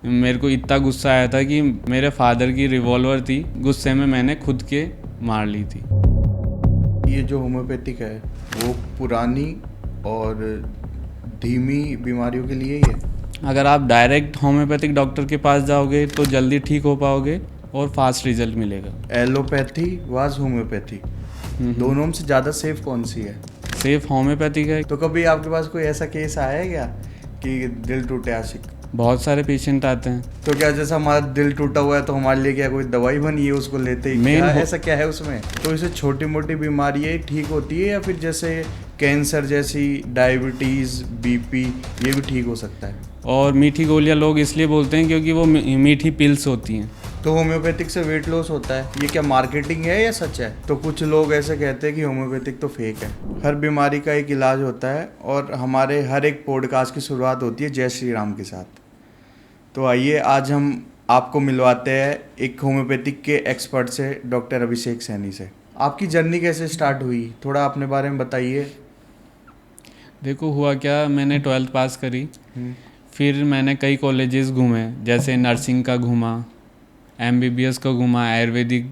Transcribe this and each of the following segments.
मेरे को इतना गुस्सा आया था कि मेरे फादर की रिवॉल्वर थी, गुस्से में मैंने खुद के मार ली थी। ये जो होम्योपैथिक है वो पुरानी और धीमी बीमारियों के लिए ही है। अगर आप डायरेक्ट होम्योपैथिक डॉक्टर के पास जाओगे तो जल्दी ठीक हो पाओगे और फास्ट रिजल्ट मिलेगा। एलोपैथी वाज होम्योपैथी, दोनों में से ज़्यादा सेफ कौन सी है? सेफ होम्योपैथिक है। तो कभी आपके पास कोई ऐसा केस आया है क्या कि दिल टूटे आशिक? बहुत सारे पेशेंट आते हैं। तो क्या जैसा हमारा दिल टूटा हुआ है तो हमारे लिए क्या कोई दवाई बनी है उसको लेते ही? क्या ऐसा क्या है उसमें? तो इससे छोटी मोटी बीमारियाँ ठीक होती है या फिर जैसे कैंसर जैसी, डायबिटीज़, बीपी, ये भी ठीक हो सकता है? और मीठी गोलियां लोग इसलिए बोलते हैं क्योंकि वो मीठी पिल्स होती हैं। तो होम्योपैथिक से वेट लॉस होता है, ये क्या मार्केटिंग है या सच है? तो कुछ लोग ऐसे कहते हैं कि होम्योपैथिक तो फेक है। हर बीमारी का एक इलाज होता है और हमारे हर एक पॉडकास्ट की शुरुआत होती है जय श्री राम के साथ। तो आइए आज हम आपको मिलवाते हैं एक होम्योपैथिक के एक्सपर्ट से, डॉक्टर अभिषेक सैनी से। आपकी जर्नी कैसे स्टार्ट हुई, थोड़ा अपने बारे में बताइए। देखो हुआ क्या, मैंने 12th पास करी, फिर मैंने कई कॉलेजेस घूमे, जैसे नर्सिंग का घूमा, MBBS का घूमा, आयुर्वेदिक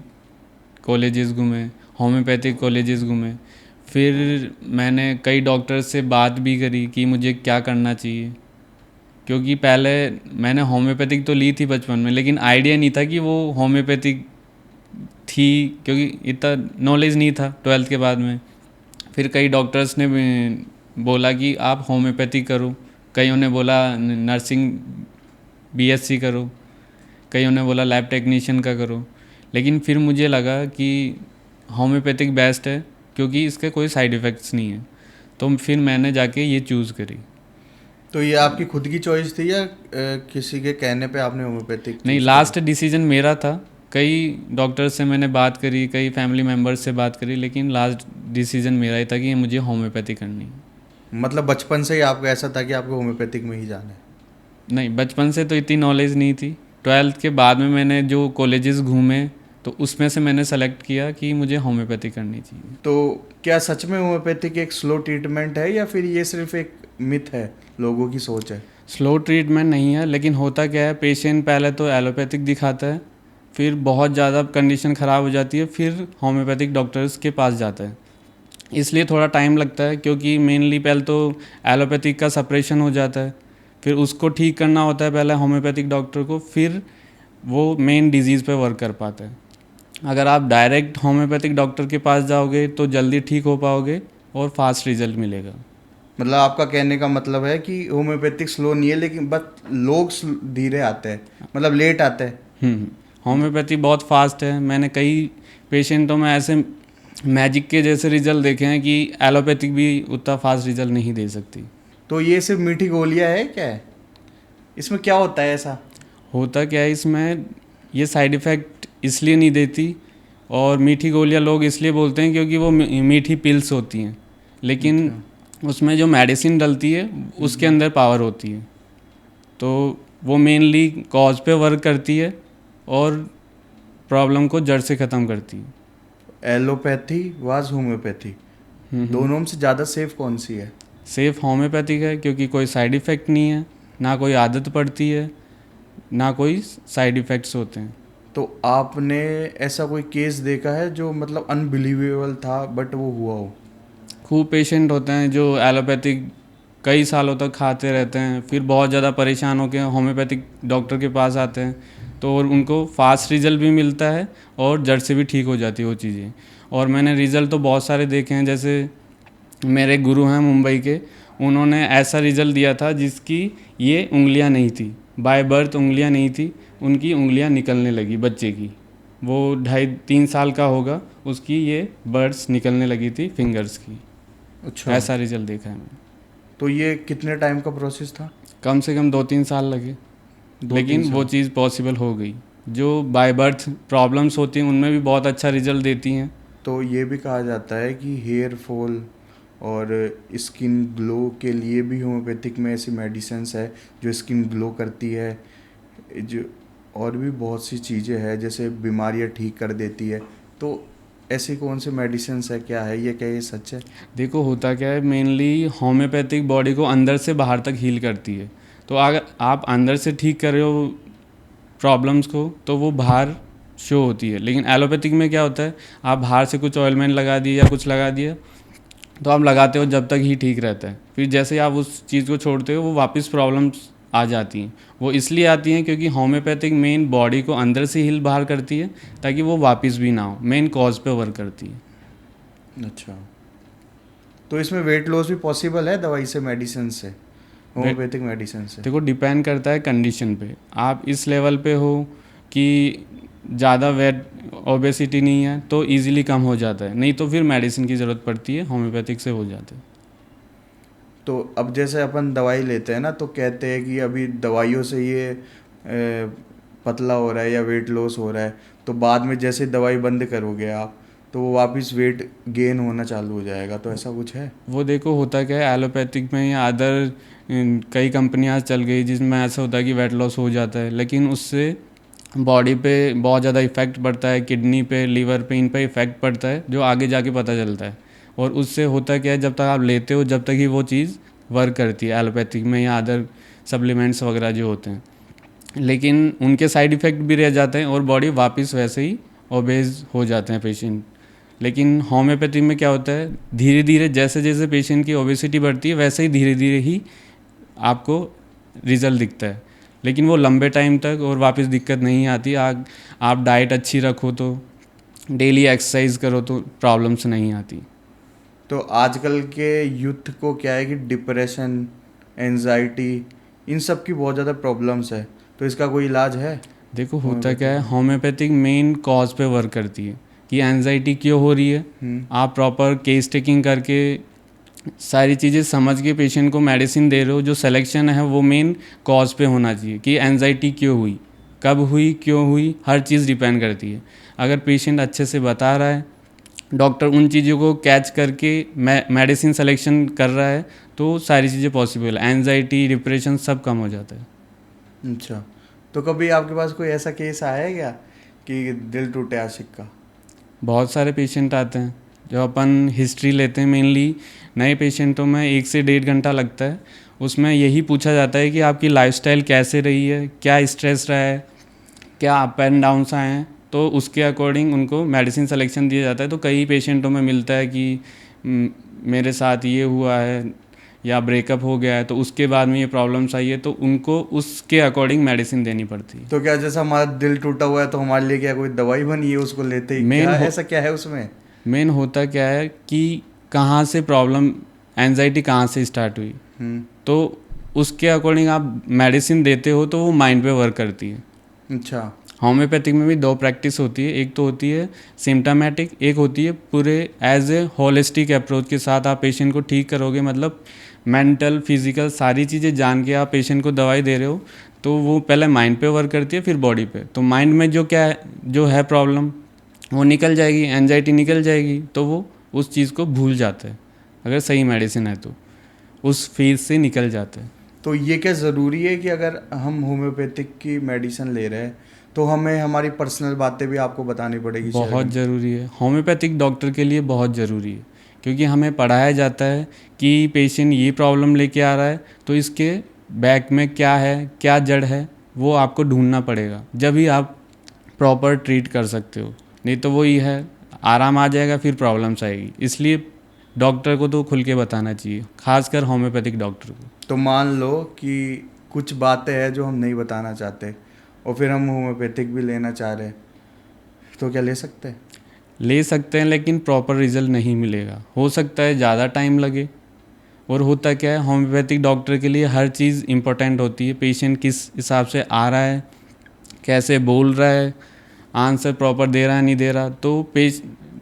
कॉलेजेस घूमे, होम्योपैथिक कॉलेजेस घूमे। फिर मैंने कई डॉक्टर से बात भी करी कि मुझे क्या करना चाहिए, क्योंकि पहले मैंने होम्योपैथिक तो ली थी बचपन में, लेकिन आइडिया नहीं था कि वो होम्योपैथिक थी, क्योंकि इतना नॉलेज नहीं था 12th के बाद में। फिर कई डॉक्टर्स ने बोला कि आप होम्योपैथिक करो, कईयों ने बोला नर्सिंग BSc करो, कईयों ने बोला लैब टेक्नीशियन का करो, लेकिन फिर मुझे लगा कि होम्योपैथिक बेस्ट है क्योंकि इसके कोई साइड इफ़ेक्ट्स नहीं है। तो फिर मैंने जाके ये चूज़ करी। तो ये आपकी खुद की चॉइस थी या किसी के कहने पे आपने होम्योपैथिक? नहीं, लास्ट डिसीजन मेरा था। कई डॉक्टर से मैंने बात करी, कई फैमिली मेम्बर्स से बात करी, लेकिन लास्ट डिसीजन मेरा ही था कि मुझे होम्योपैथी करनी है। मतलब बचपन से ही आपको ऐसा था कि आपको होम्योपैथिक में ही जाना है? नहीं, बचपन से तो इतनी नॉलेज नहीं थी। 12th के बाद में मैंने जो कॉलेजेस घूमे तो उसमें से मैंने सेलेक्ट किया कि मुझे होम्योपैथी करनी चाहिए। तो क्या सच में होम्योपैथिक एक स्लो ट्रीटमेंट है या फिर ये सिर्फ एक मिथ है, लोगों की सोच है? स्लो ट्रीटमेंट नहीं है, लेकिन होता क्या है, पेशेंट पहले तो एलोपैथिक दिखाता है, फिर बहुत ज़्यादा कंडीशन ख़राब हो जाती है, फिर होम्योपैथिक डॉक्टर्स के पास जाता है। इसलिए थोड़ा टाइम लगता है, क्योंकि मेनली पहले तो एलोपैथिक का सप्रेशन हो जाता है, फिर उसको ठीक करना होता है पहले होम्योपैथिक डॉक्टर को, फिर वो मेन डिजीज़ पे वर्क कर पाता है। अगर आप डायरेक्ट होम्योपैथिक डॉक्टर के पास जाओगे तो जल्दी ठीक हो पाओगे और फास्ट रिजल्ट मिलेगा। मतलब आपका कहने का मतलब है कि होम्योपैथिक स्लो नहीं है, लेकिन बस लोग धीरे आते हैं, मतलब लेट आते हैं। होम्योपैथी बहुत फास्ट है। मैंने कई पेशेंटों में ऐसे मैजिक के जैसे रिजल्ट देखे हैं कि एलोपैथिक भी उतना फास्ट रिजल्ट नहीं दे सकती। तो ये सिर्फ मीठी गोलियां है क्या है? इसमें क्या होता है ऐसा? होता क्या है इसमें, ये साइड इफ़ेक्ट इसलिए नहीं देती, और मीठी गोलियां लोग इसलिए बोलते हैं क्योंकि वो मीठी पिल्स होती हैं, लेकिन उसमें जो मेडिसिन डलती है उसके अंदर पावर होती है, तो वो मेनली कॉज पे वर्क करती है और प्रॉब्लम को जड़ से ख़त्म करती है। एलोपैथी वाज होम्योपैथी, दोनों में से ज़्यादा सेफ कौन सी है? सेफ होम्योपैथिक है, क्योंकि कोई साइड इफ़ेक्ट नहीं है, ना कोई आदत पड़ती है, ना कोई साइड इफ़ेक्ट्स होते हैं। तो आपने ऐसा कोई केस देखा है जो मतलब अनबिलीवेबल था बट वो हुआ हो? खूब पेशेंट होते हैं जो एलोपैथिक कई सालों तक खाते रहते हैं, फिर बहुत ज़्यादा परेशान होकर होम्योपैथिक डॉक्टर के पास आते हैं, तो और उनको फास्ट रिजल्ट भी मिलता है और जड़ से भी ठीक हो जाती है वो चीज़ें। और मैंने रिज़ल्ट तो बहुत सारे देखे हैं, जैसे मेरे गुरु हैं मुंबई के, उन्होंने ऐसा रिज़ल्ट दिया था जिसकी ये उंगलियां नहीं थी, बाय बर्थ उंगलियां नहीं थी, उनकी उंगलियां निकलने लगी बच्चे की। वो 2.5-3 साल का होगा, उसकी ये बर्ड्स निकलने लगी थी फिंगर्स की। अच्छा, ऐसा रिजल्ट देखा है मैंने। तो ये कितने टाइम का प्रोसेस था? कम से कम 2-3 साल लगे, लेकिन वो चीज़ पॉसिबल हो गई। जो बाय बर्थ प्रॉब्लम्स होती हैं उनमें भी बहुत अच्छा रिजल्ट देती हैं। तो ये भी कहा जाता है कि हेयर फॉल और स्किन ग्लो के लिए भी होम्योपैथिक में ऐसी मेडिसिन्स है जो स्किन ग्लो करती है, जो और भी बहुत सी चीज़ें हैं जैसे बीमारियां ठीक कर देती है। तो ऐसी कौन सी मेडिसिन्स है, क्या है ये, क्या ये सच है? देखो होता क्या है, मेनली होम्योपैथिक बॉडी को अंदर से बाहर तक हील करती है। तो अगर आप अंदर से ठीक कर रहे हो प्रॉब्लम्स को तो वो बाहर शो होती है। लेकिन एलोपैथिक में क्या होता है, आप बाहर से कुछ ऑयलमेंट लगा दिए या कुछ लगा दिया तो आप लगाते हो जब तक ही ठीक रहता है, फिर जैसे ही आप उस चीज़ को छोड़ते हो वो वापस प्रॉब्लम्स आ जाती हैं। वो इसलिए आती हैं क्योंकि होम्योपैथिक मेन बॉडी को अंदर से हील बाहर करती है ताकि वो वापस भी ना हो, मेन कॉज पे वर्क करती है। अच्छा, तो इसमें वेट लॉस भी पॉसिबल है दवाई से, मेडिसिन से, होम्योपैथिक मेडिसिन से? देखो डिपेंड करता है कंडीशन पे। आप इस लेवल पे हो कि ज़्यादा वेट ओबेसिटी नहीं है तो इजीली कम हो जाता है, नहीं तो फिर मेडिसिन की ज़रूरत पड़ती है, होम्योपैथिक से हो जाता है। तो अब जैसे अपन दवाई लेते हैं ना, तो कहते हैं कि अभी दवाइयों से ये पतला हो रहा है या वेट लॉस हो रहा है, तो बाद में जैसे दवाई बंद करोगे आप तो वो वापस वेट गेन होना चालू हो जाएगा, तो ऐसा कुछ है? वो देखो होता क्या है एलोपैथिक में या अदर कई कंपनियां चल गई जिसमें ऐसा होता है कि वेट लॉस हो जाता है, लेकिन उससे बॉडी पे बहुत ज़्यादा इफ़ेक्ट पड़ता है, किडनी पे, लीवर पे, इन पे इफ़ेक्ट पड़ता है जो आगे जाके पता चलता है। और उससे होता क्या है, जब तक आप लेते हो जब तक ही वो चीज़ वर्क करती है एलोपैथिक में या अदर सप्लीमेंट्स वगैरह जो होते हैं, लेकिन उनके साइड इफ़ेक्ट भी रह जाते हैं और बॉडी वापस वैसे ही ओबेज हो जाते हैं पेशेंट। लेकिन होम्योपैथी में क्या होता है, धीरे धीरे जैसे जैसे पेशेंट की ओबेसिटी बढ़ती है वैसे ही धीरे धीरे ही आपको रिज़ल्ट दिखता है, लेकिन वो लंबे टाइम तक और वापस दिक्कत नहीं आती। आप डाइट अच्छी रखो तो, डेली एक्सरसाइज करो तो प्रॉब्लम्स नहीं आती। तो आजकल के यूथ को क्या है कि डिप्रेशन, एंजाइटी, इन सब की बहुत ज़्यादा प्रॉब्लम्स है, तो इसका कोई इलाज है? देखो होता क्या है, होम्योपैथिक मेन कॉज पे वर्क करती है कि एंजाइटी क्यों हो रही है। आप प्रॉपर केस टेकिंग करके सारी चीज़ें समझ के पेशेंट को मेडिसिन दे रहे हो, जो सिलेक्शन है वो मेन कॉज पे होना चाहिए कि एंजाइटी क्यों हुई, कब हुई, क्यों हुई, हर चीज़ डिपेंड करती है। अगर पेशेंट अच्छे से बता रहा है, डॉक्टर उन चीज़ों को कैच करके मेडिसिन सिलेक्शन कर रहा है तो सारी चीज़ें पॉसिबल है, एंजाइटी, डिप्रेशन सब कम हो जाता है। अच्छा, तो कभी आपके पास कोई ऐसा केस आया है क्या कि दिल टूटे आशिक का? बहुत सारे पेशेंट आते हैं, जो अपन हिस्ट्री लेते हैं मेनली नए पेशेंटों में 1 से 1.5 घंटा लगता है। उसमें यही पूछा जाता है कि आपकी लाइफस्टाइल कैसे रही है, क्या स्ट्रेस रहा है, क्या अप एंड डाउन्स आए हैं, तो उसके अकॉर्डिंग उनको मेडिसिन सिलेक्शन दिया जाता है। तो कई पेशेंटों में मिलता है कि मेरे साथ ये हुआ है या ब्रेकअप हो गया है तो उसके बाद में ये प्रॉब्लम्स आई है, तो उनको उसके अकॉर्डिंग मेडिसिन देनी पड़ती है। तो क्या जैसा हमारा दिल टूटा हुआ है तो हमारे लिए क्या कोई दवाई बनी है उसको लेते ही, क्या ऐसा क्या है उसमें? मेन होता क्या है कि कहाँ से प्रॉब्लम, एंजाइटी कहाँ से स्टार्ट हुई, तो उसके अकॉर्डिंग आप मेडिसिन देते हो तो वो माइंड पे वर्क करती है। अच्छा, होम्योपैथिक में भी 2 प्रैक्टिस होती है, एक तो होती है सिम्टोमेटिक, एक होती है पूरे एज ए होलिस्टिक अप्रोच के साथ आप पेशेंट को ठीक करोगे, मतलब मेंटल, फिजिकल सारी चीज़ें जान के आप पेशेंट को दवाई दे रहे हो, तो वो पहले माइंड पे वर्क करती है फिर बॉडी पे। तो माइंड में जो है प्रॉब्लम वो निकल जाएगी, एंजाइटी निकल जाएगी, तो वो उस चीज़ को भूल जाता है। अगर सही मेडिसिन है तो उस फेज से निकल जाता है। तो ये क्या ज़रूरी है कि अगर हम होम्योपैथिक की मेडिसिन ले रहे हैं तो हमें हमारी पर्सनल बातें भी आपको बतानी पड़ेगी? बहुत ज़रूरी है, होम्योपैथिक डॉक्टर के लिए बहुत ज़रूरी है, क्योंकि हमें पढ़ाया जाता है कि पेशेंट ये प्रॉब्लम लेके आ रहा है तो इसके बैक में क्या है, क्या जड़ है, वो आपको ढूंढना पड़ेगा, जब ही आप प्रॉपर ट्रीट कर सकते हो। नहीं तो वही है, आराम आ जाएगा फिर प्रॉब्लम्स आएगी। इसलिए डॉक्टर को तो खुल के बताना चाहिए, खासकर होम्योपैथिक डॉक्टर को। तो मान लो कि कुछ बातें हैं जो हम नहीं बताना चाहते और फिर हम होम्योपैथिक भी लेना चाह रहे हैं, तो क्या ले सकते हैं? ले सकते हैं, लेकिन प्रॉपर रिजल्ट नहीं मिलेगा, हो सकता है ज़्यादा टाइम लगे। और होता क्या है, होम्योपैथिक डॉक्टर के लिए हर चीज़ इम्पोर्टेंट होती है, पेशेंट किस हिसाब से आ रहा है, कैसे बोल रहा है, आंसर प्रॉपर दे रहा है नहीं दे रहा, तो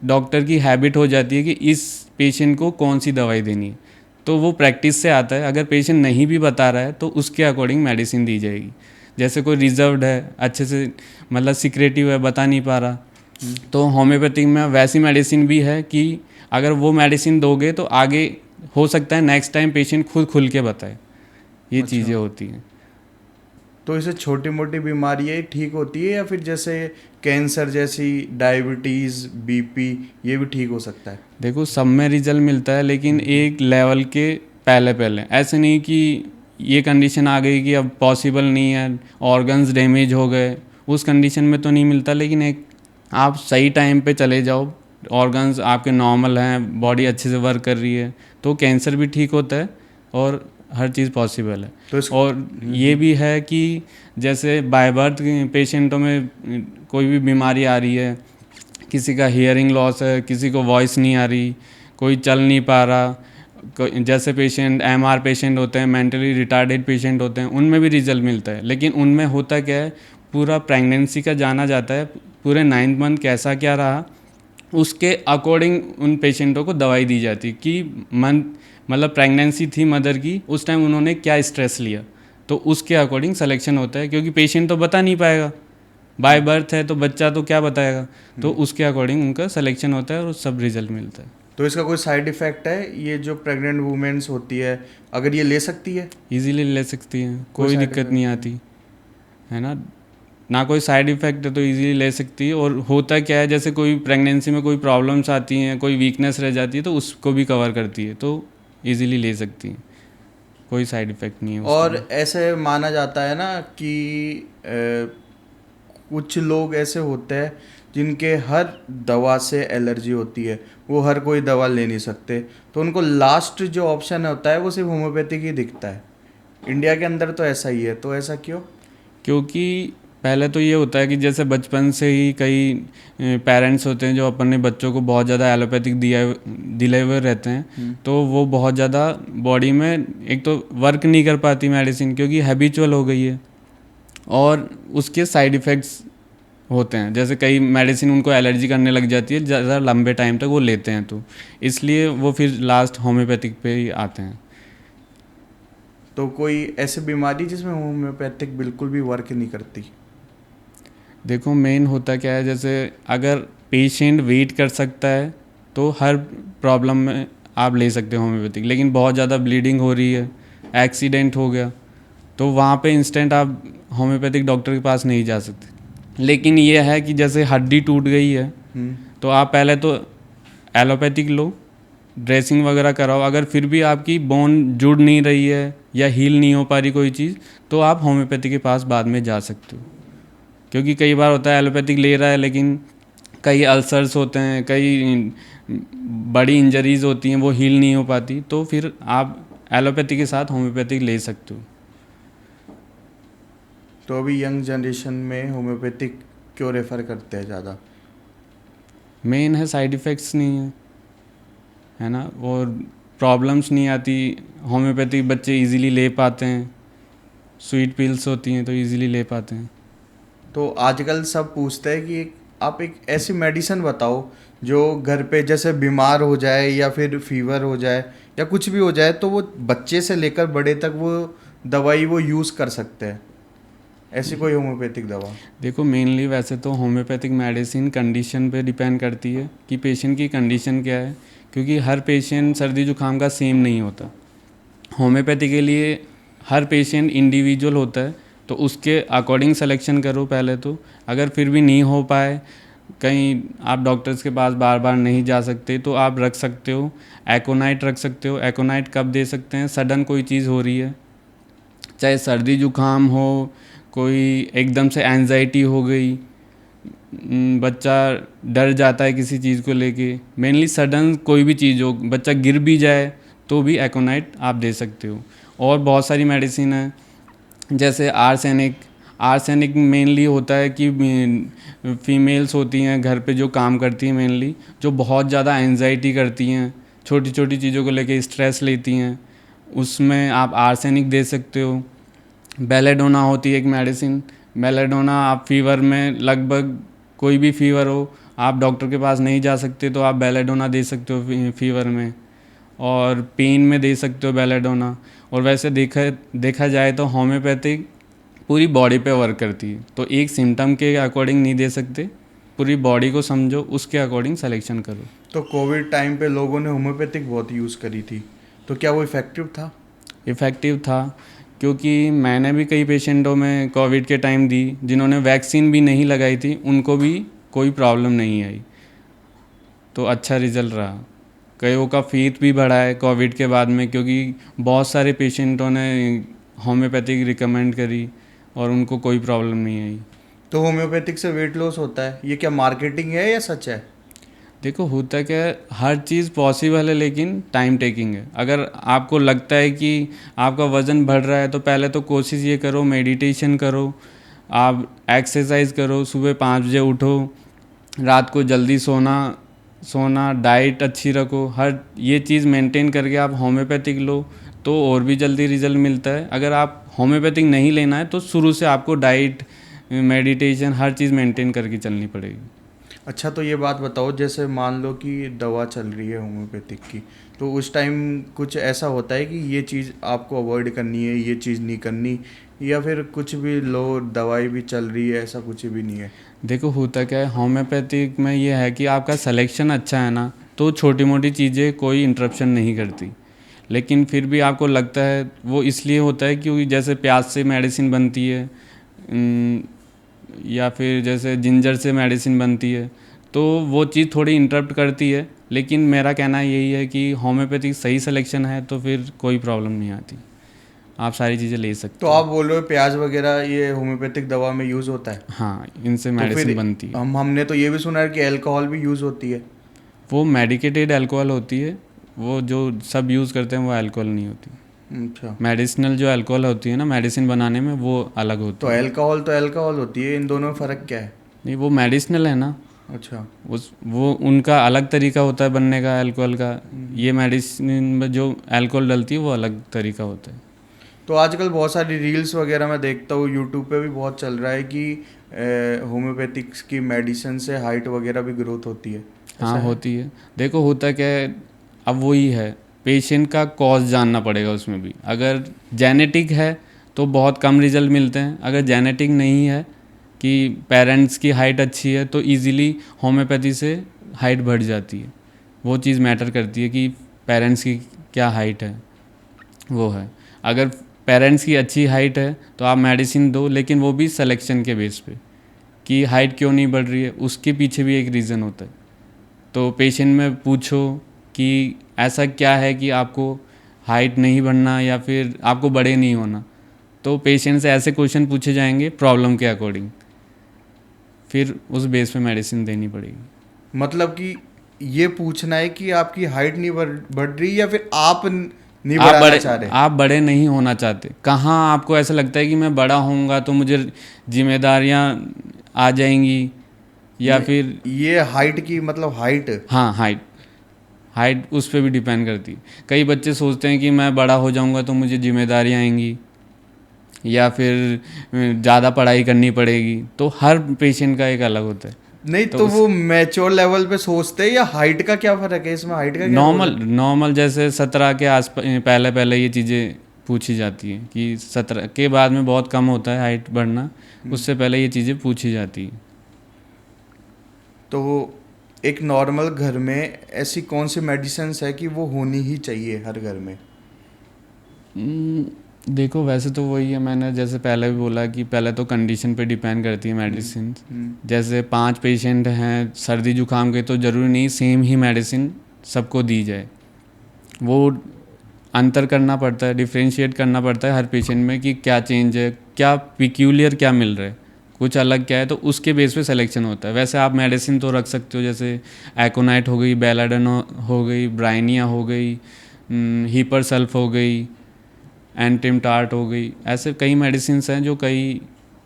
डॉक्टर की हैबिट हो जाती है कि इस पेशेंट को कौन सी दवाई देनी है, तो वो प्रैक्टिस से आता है। अगर पेशेंट नहीं भी बता रहा है तो उसके अकॉर्डिंग मेडिसिन दी जाएगी। जैसे कोई रिजर्व्ड है, अच्छे से मतलब सिक्रेटिव है, बता नहीं पा रहा, तो होम्योपैथिक में वैसी मेडिसिन भी है कि अगर वो मेडिसिन दोगे तो आगे हो सकता है नेक्स्ट टाइम पेशेंट खुद खुल के बताए। ये अच्छा। चीज़ें होती हैं। तो इससे छोटी मोटी बीमारियाँ ठीक होती है या फिर जैसे कैंसर जैसी, डायबिटीज़, बीपी, ये भी ठीक हो सकता है? देखो सब में रिजल्ट मिलता है, लेकिन एक लेवल के पहले पहले, ऐसे नहीं कि ये कंडीशन आ गई कि अब पॉसिबल नहीं है, ऑर्गन्स डैमेज हो गए उस कंडीशन में तो नहीं मिलता, लेकिन एक आप सही टाइम पे चले जाओ, ऑर्गन्स आपके नॉर्मल हैं, बॉडी अच्छे से वर्क कर रही है, तो कैंसर भी ठीक होता है और हर चीज़ पॉसिबल है। तो और ये भी है कि जैसे बाय बर्थ पेशेंटों में कोई भी बीमारी आ रही है, किसी का हियरिंग लॉस है, किसी को वॉइस नहीं आ रही, कोई चल नहीं पा रहा, जैसे पेशेंट एमआर पेशेंट होते हैं, मेंटली रिटार्डेड पेशेंट होते हैं, उनमें भी रिजल्ट मिलता है। लेकिन उनमें होता क्या है, पूरा प्रेगनेंसी का जाना जाता है, पूरे 9th मंथ कैसा क्या रहा, उसके अकॉर्डिंग उन पेशेंटों को दवाई दी जाती कि मंथ मतलब प्रेगनेंसी थी मदर की, उस टाइम उन्होंने क्या स्ट्रेस लिया, तो उसके अकॉर्डिंग सिलेक्शन होता है। क्योंकि पेशेंट तो बता नहीं पाएगा, बाय बर्थ है तो बच्चा तो क्या बताएगा, तो उसके अकॉर्डिंग उनका सिलेक्शन होता है और सब रिजल्ट मिलता है। तो इसका कोई साइड इफेक्ट है, ये जो प्रेग्नेंट वुमेन्स होती है अगर ये ले सकती है? इजीली ले सकती हैं, कोई side दिक्कत effect नहीं आती है ना कोई साइड इफ़ेक्ट है, तो इजीली ले सकती है। और होता क्या है, जैसे कोई प्रेगनेंसी में कोई प्रॉब्लम्स आती हैं, कोई वीकनेस रह जाती है, तो उसको भी कवर करती है, तो इजीली ले सकती हैं, कोई साइड इफ़ेक्ट नहीं है उसका। और ऐसे माना जाता है ना कि कुछ लोग ऐसे होते हैं जिनके हर दवा से एलर्जी होती है, वो हर कोई दवा ले नहीं सकते, तो उनको लास्ट जो ऑप्शन होता है वो सिर्फ होम्योपैथिक ही दिखता है। इंडिया के अंदर तो ऐसा ही है, तो ऐसा क्यों? क्योंकि पहले तो ये होता है कि जैसे बचपन से ही कई पेरेंट्स होते हैं जो अपने बच्चों को बहुत ज़्यादा एलोपैथिक दिए हुए रहते हैं, तो वो बहुत ज़्यादा बॉडी में एक तो वर्क नहीं कर पाती मेडिसिन, क्योंकि हैबिचुअल हो गई है, और उसके साइड इफ़ेक्ट्स होते हैं। जैसे कई मेडिसिन उनको एलर्जी करने लग जाती है, ज़्यादा लंबे टाइम तक वो लेते हैं, तो इसलिए वो फिर लास्ट होम्योपैथिक पे ही आते हैं। तो कोई ऐसी बीमारी जिसमें होम्योपैथिक बिल्कुल भी वर्क नहीं करती? देखो मेन होता क्या है, जैसे अगर पेशेंट वेट कर सकता है तो हर प्रॉब्लम में आप ले सकते हो होम्योपैथिक, लेकिन बहुत ज़्यादा ब्लीडिंग हो रही है, एक्सीडेंट हो गया, तो वहाँ पे इंस्टेंट आप होम्योपैथिक डॉक्टर के पास नहीं जा सकते। लेकिन ये है कि जैसे हड्डी टूट गई है, तो आप पहले तो एलोपैथिक लो, ड्रेसिंग वगैरह कराओ, अगर फिर भी आपकी बोन जुड़ नहीं रही है या हील नहीं हो पा रही कोई चीज़, तो आप होम्योपैथी के पास बाद में जा सकते हो। क्योंकि कई बार होता है एलोपैथिक ले रहा है, लेकिन कई अल्सर्स होते हैं, कई बड़ी इंजरीज होती हैं, वो हील नहीं हो पाती, तो फिर आप एलोपैथी के साथ होम्योपैथिक ले सकते हो। तो अभी यंग जनरेशन में होम्योपैथिक क्यों रेफ़र करते हैं ज़्यादा? मेन है साइड इफ़ेक्ट्स नहीं है ना, और प्रॉब्लम्स नहीं आती, होम्योपैथिक बच्चे इजीली ले पाते हैं, स्वीट पिल्स होती हैं तो इजीली ले पाते हैं। तो आजकल सब पूछते हैं कि आप एक ऐसी मेडिसिन बताओ जो घर पे जैसे बीमार हो जाए या फिर फीवर हो जाए या कुछ भी हो जाए, तो वो बच्चे से लेकर बड़े तक वो दवाई वो यूज़ कर सकते हैं, ऐसी कोई होम्योपैथिक दवा? देखो मेनली वैसे तो होम्योपैथिक मेडिसिन कंडीशन पे डिपेंड करती है कि पेशेंट की कंडीशन क्या है, क्योंकि हर पेशेंट सर्दी जुकाम का सेम नहीं होता। होम्योपैथी के लिए हर पेशेंट इंडिविजुअल होता है, तो उसके अकॉर्डिंग सिलेक्शन करो पहले तो। अगर फिर भी नहीं हो पाए, कहीं आप डॉक्टर्स के पास बार बार नहीं जा सकते, तो आप रख सकते हो एकोनाइट रख सकते हो। एकोनाइट कब दे सकते हैं, सडन कोई चीज़ हो रही है, चाहे सर्दी जुकाम हो, कोई एकदम से एंजाइटी हो गई, बच्चा डर जाता है किसी चीज़ को लेके, मेनली सडन कोई भी चीज़ हो, बच्चा गिर भी जाए तो भी एकोनाइट आप दे सकते हो। और बहुत सारी मेडिसिन है, जैसे आर्सेनिक मेनली होता है कि फीमेल्स होती हैं घर पे जो काम करती हैं, मेनली जो बहुत ज़्यादा एंजाइटी करती हैं, छोटी छोटी चीज़ों को लेके स्ट्रेस लेती हैं, उसमें आप आर्सेनिक दे सकते हो। बेलेडोना होती है एक मेडिसिन, बेलेडोना आप फीवर में, लगभग कोई भी फीवर हो, आप डॉक्टर के पास नहीं जा सकते तो आप बेलेडोना दे सकते हो फीवर में, और पेन में दे सकते हो बेलेडोना। और वैसे देखा जाए तो होम्योपैथिक पूरी बॉडी पे वर्क करती है, तो एक सिम्टम के अकॉर्डिंग नहीं दे सकते, पूरी बॉडी को समझो, उसके अकॉर्डिंग सिलेक्शन करो। तो कोविड टाइम पे लोगों ने होम्योपैथिक बहुत यूज़ करी थी, तो क्या वो इफ़ेक्टिव था? इफ़ेक्टिव था, क्योंकि मैंने भी कई पेशेंटों में कोविड के टाइम दी, जिन्होंने वैक्सीन भी नहीं लगाई थी, उनको भी कोई प्रॉब्लम नहीं आई, तो अच्छा रिज़ल्ट रहा। कईयों का फेथ भी बढ़ा है कोविड के बाद में, क्योंकि बहुत सारे पेशेंटों ने होम्योपैथिक रिकमेंड करी और उनको कोई प्रॉब्लम नहीं आई। तो होम्योपैथिक से वेट लॉस होता है, ये क्या मार्केटिंग है या सच है? देखो होता क्या है, हर चीज़ पॉसिबल है लेकिन टाइम टेकिंग है। अगर आपको लगता है कि आपका वज़न बढ़ रहा है तो पहले तो कोशिश ये करो, मेडिटेशन करो, आप एक्सरसाइज करो, सुबह 5 बजे उठो, रात को जल्दी सोना, डाइट अच्छी रखो, हर ये चीज़ मेंटेन करके आप होम्योपैथिक लो तो और भी जल्दी रिजल्ट मिलता है। अगर आप होम्योपैथिक नहीं लेना है तो शुरू से आपको डाइट, मेडिटेशन, हर चीज़ मेंटेन करके चलनी पड़ेगी। अच्छा, तो ये बात बताओ, जैसे मान लो कि दवा चल रही है होम्योपैथिक की, तो उस टाइम कुछ ऐसा होता है कि ये चीज़ आपको अवॉइड करनी है, ये चीज़ नहीं करनी, या फिर कुछ भी लो, दवाई भी चल रही है, ऐसा कुछ भी नहीं है? देखो होता क्या है, होम्योपैथिक में ये है कि आपका सिलेक्शन अच्छा है ना, तो छोटी मोटी चीज़ें कोई इंटरप्शन नहीं करती। लेकिन फिर भी आपको लगता है, वो इसलिए होता है क्योंकि जैसे प्याज से मेडिसिन बनती है, या फिर जैसे जिंजर से मेडिसिन बनती है, तो वो चीज़ थोड़ी इंटरप्ट करती है। लेकिन मेरा कहना यही है कि होम्योपैथिक सही सिलेक्शन है तो फिर कोई प्रॉब्लम नहीं आती, आप सारी चीज़ें ले तो सकते हो। आप बोल रहे हो प्याज वगैरह ये होम्योपैथिक दवा में यूज़ होता है? हाँ, इनसे तो फिर मेडिसिन बनती है। हमने तो ये भी सुना है कि अल्कोहल भी यूज़ होती है। वो मेडिकेटेड अल्कोहल होती है, वो जो सब यूज़ करते हैं वो अल्कोहल नहीं होती। अच्छा। मेडिसिनल जो अल्कोहल होती है ना मेडिसिन बनाने में, वो अलग तो होती है। अल्कोहल होती है, इन दोनों में फ़र्क क्या है? नहीं, वो मेडिसिनल है ना, अच्छा। वो उनका अलग तरीका होता है बनने का अल्कोहल का। ये मेडिसिन में जो अल्कोहल डलती है वो अलग तरीका होता है। तो आजकल बहुत सारी रील्स वगैरह मैं देखता हूँ, यूट्यूब पे भी बहुत चल रहा है कि होम्योपैथिक्स की मेडिसिन से हाइट वगैरह भी ग्रोथ होती है, ऐसा हाँ है? होती है। देखो होता क्या है, अब वही है, पेशेंट का कॉज जानना पड़ेगा उसमें भी। अगर जेनेटिक है तो बहुत कम रिजल्ट मिलते हैं, अगर जेनेटिक नहीं है कि पेरेंट्स की हाइट अच्छी है तो इजीली होम्योपैथी से हाइट बढ़ जाती है। वो चीज़ मैटर करती है कि पेरेंट्स की क्या हाइट है, वो है। अगर पेरेंट्स की अच्छी हाइट है तो आप मेडिसिन दो, लेकिन वो भी सिलेक्शन के बेस पे कि हाइट क्यों नहीं बढ़ रही है, उसके पीछे भी एक रीज़न होता है। तो पेशेंट में पूछो कि ऐसा क्या है कि आपको हाइट नहीं बढ़ना या फिर आपको बड़े नहीं होना, तो पेशेंट से ऐसे क्वेश्चन पूछे जाएंगे प्रॉब्लम के अकॉर्डिंग, फिर उस बेस पे मेडिसिन देनी पड़ेगी। मतलब कि ये पूछना है कि आपकी हाइट नहीं बढ़ रही, या फिर आप नहीं आप बढ़ाना बड़े चाह रहे? आप बड़े नहीं होना चाहते, कहाँ आपको ऐसा लगता है कि मैं बड़ा होऊंगा तो मुझे जिम्मेदारियाँ आ जाएंगी, या फिर ये हाइट की मतलब हाइट? हाँ, हाइट हाइट उस पर भी डिपेंड करती है। कई बच्चे सोचते हैं कि मैं बड़ा हो जाऊंगा तो मुझे जिम्मेदारियाँ आएंगी या फिर ज़्यादा पढ़ाई करनी पड़ेगी, तो हर पेशेंट का एक अलग होता है। नहीं, तो तो उस वो मैच्योर लेवल पे सोचते हैं, या हाइट का क्या फर्क है इसमें? हाइट का क्या रोल नॉर्मल है? नॉर्मल जैसे 17 के आसपास पहले पहले ये चीज़ें पूछी जाती हैं कि 17 के बाद में बहुत कम होता है हाइट बढ़ना, उससे पहले ये चीज़ें पूछी जाती हैं। तो एक नॉर्मल घर में ऐसी कौन सी मेडिसिन्स है कि वो होनी ही चाहिए हर घर में? देखो वैसे तो वही है, मैंने जैसे पहले भी बोला कि पहले तो कंडीशन पे डिपेंड करती है मेडिसिन। जैसे 5 पेशेंट हैं सर्दी जुकाम के, तो ज़रूरी नहीं सेम ही मेडिसिन सबको दी जाए। वो अंतर करना पड़ता है, डिफ्रेंशिएट करना पड़ता है हर पेशेंट में कि क्या चेंज है, क्या पिक्यूलियर क्या मिल रहा है, कुछ अलग क्या है, तो उसके बेस पे सिलेक्शन होता है। वैसे आप मेडिसिन तो रख सकते हो, जैसे एकोनाइट हो गई, बेलाडन हो गई, ब्राइनिया हो गई, हीपर सल्फ हो गई, एंटिम टार्ट हो गई, ऐसे कई मेडिसिन हैं जो कई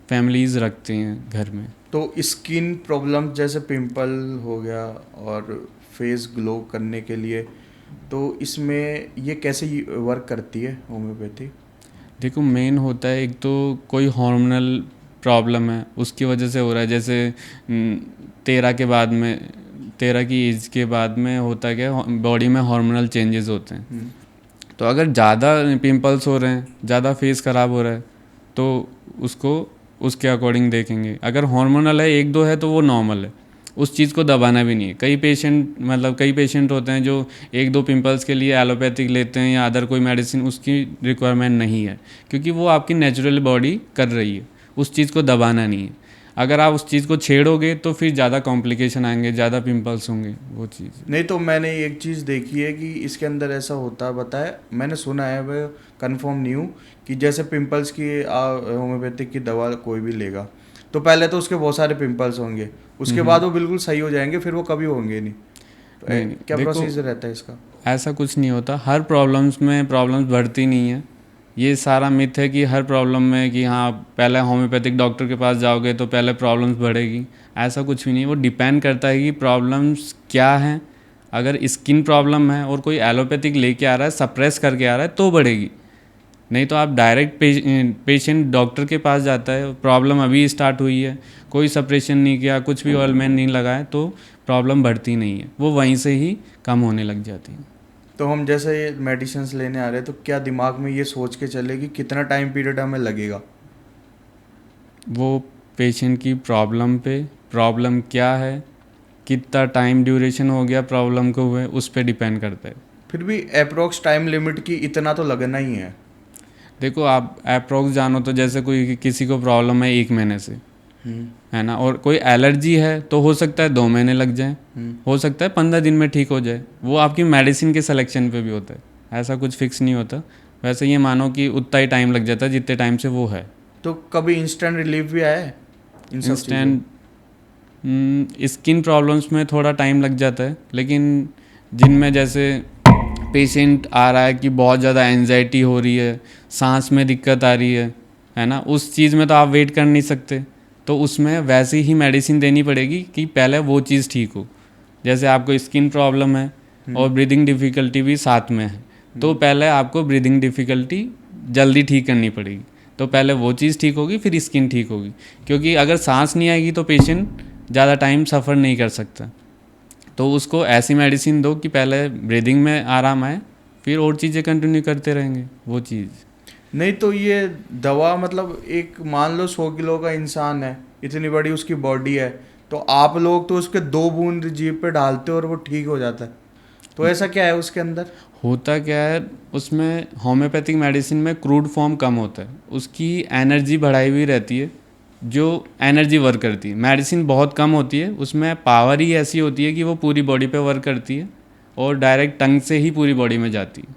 फैमिलीज़ रखते हैं घर में। तो स्किन प्रॉब्लम जैसे पिंपल हो गया और फेस ग्लो करने के लिए, तो इसमें ये कैसे वर्क करती है होम्योपैथी? देखो मेन होता है, एक तो कोई हार्मोनल प्रॉब्लम है उसकी वजह से हो रहा है, जैसे 13 के बाद में, 13 की एज के बाद में होता क्या है, बॉडी में हार्मोनल चेंजेस होते हैं। तो अगर ज़्यादा पिंपल्स हो रहे हैं, ज़्यादा फेस ख़राब हो रहा है, तो उसको उसके अकॉर्डिंग देखेंगे। अगर हार्मोनल है 1-2 है तो वो नॉर्मल है, उस चीज़ को दबाना भी नहीं है। कई पेशेंट होते हैं जो 1-2 पिंपल्स के लिए एलोपैथिक लेते हैं या अदर कोई मेडिसिन, उसकी रिक्वायरमेंट नहीं है, क्योंकि वो आपकी नेचुरल बॉडी कर रही है, उस चीज़ को दबाना नहीं है। अगर आप उस चीज़ को छेड़ोगे तो फिर ज़्यादा कॉम्प्लिकेशन आएंगे, ज़्यादा पिंपल्स होंगे, वो चीज़। नहीं, तो मैंने एक चीज़ देखी है कि इसके अंदर ऐसा होता है, बताया मैंने, सुना है, वह कंफर्म नहीं हूँ, कि जैसे पिंपल्स की होम्योपैथिक की दवा कोई भी लेगा तो पहले तो उसके बहुत सारे पिंपल्स होंगे, उसके बाद वो बिल्कुल सही हो जाएंगे, फिर वो कभी होंगे नहीं। तो नहीं, क्या देखो, प्रोसीजर रहता है इसका? ऐसा कुछ नहीं होता। हर प्रॉब्लम्स में प्रॉब्लम्स बढ़ती नहीं है। ये सारा मिथ है कि हर प्रॉब्लम में कि हाँ पहले होम्योपैथिक डॉक्टर के पास जाओगे तो पहले प्रॉब्लम्स बढ़ेगी। ऐसा कुछ भी नहीं, वो डिपेंड करता है कि प्रॉब्लम्स क्या हैं। अगर स्किन प्रॉब्लम है और कोई एलोपैथिक लेके आ रहा है, सप्रेस करके आ रहा है, तो बढ़ेगी। नहीं तो आप डायरेक्ट पेशेंट डॉक्टर के पास जाता है, प्रॉब्लम अभी स्टार्ट हुई है, कोई सप्रेशन नहीं किया, कुछ भी ऑइलमेंट नहीं लगाया, तो प्रॉब्लम बढ़ती नहीं है, वो वहीं से ही कम होने लग जाती है। तो हम जैसे ये मेडिसिन्स लेने आ रहे हैं, तो क्या दिमाग में ये सोच के चले कि कितना टाइम पीरियड हमें लगेगा? वो पेशेंट की प्रॉब्लम पे, प्रॉब्लम क्या है, कितना टाइम ड्यूरेशन हो गया प्रॉब्लम को हुए, उस पर डिपेंड करता है। फिर भी अप्रोक्स टाइम लिमिट की इतना तो लगना ही है। देखो, आप अप्रोक्स जानो तो जैसे कोई किसी को प्रॉब्लम है 1 महीने से, है ना, और कोई एलर्जी है तो हो सकता है 2 महीने लग जाए, हो सकता है 15 दिन में ठीक हो जाए। वो आपकी मेडिसिन के सिलेक्शन पे भी होता है, ऐसा कुछ फिक्स नहीं होता। वैसे ये मानो कि उतना ही टाइम लग जाता है जितने टाइम से वो है। तो कभी इंस्टेंट रिलीफ भी आया है इन सब चीज़ों? इंस्टेंट स्किन प्रॉब्लम्स में थोड़ा टाइम लग जाता है, लेकिन जिनमें जैसे पेशेंट आ रहा है कि बहुत ज़्यादा एंजाइटी हो रही है, सांस में दिक्कत आ रही है ना, उस चीज़ में तो आप वेट कर नहीं सकते, तो उसमें वैसी ही मेडिसिन देनी पड़ेगी कि पहले वो चीज़ ठीक हो। जैसे आपको स्किन प्रॉब्लम है और ब्रीदिंग डिफ़िकल्टी भी साथ में है, तो पहले आपको ब्रीदिंग डिफ़िकल्टी जल्दी ठीक करनी पड़ेगी। तो पहले वो चीज़ ठीक होगी, फिर स्किन ठीक होगी, क्योंकि अगर सांस नहीं आएगी तो पेशेंट ज़्यादा टाइम सफ़र नहीं कर सकता। तो उसको ऐसी मेडिसिन दो कि पहले ब्रीदिंग में आराम आए, फिर और चीज़ें कंटिन्यू करते रहेंगे वो चीज़। नहीं तो ये दवा मतलब एक मान लो 100 किलो का इंसान है, इतनी बड़ी उसकी बॉडी है, तो आप लोग तो उसके 2 बूंद जीभ पे डालते हो और वो ठीक हो जाता है। तो ऐसा क्या है उसके अंदर? होता क्या है, उसमें होम्योपैथिक मेडिसिन में क्रूड फॉर्म कम होता है, उसकी एनर्जी बढ़ाई हुई रहती है, जो एनर्जी वर्क करती है। मेडिसिन बहुत कम होती है, उसमें पावर ही ऐसी होती है कि वो पूरी बॉडी पे वर्क करती है और डायरेक्ट टंग से ही पूरी बॉडी में जाती है,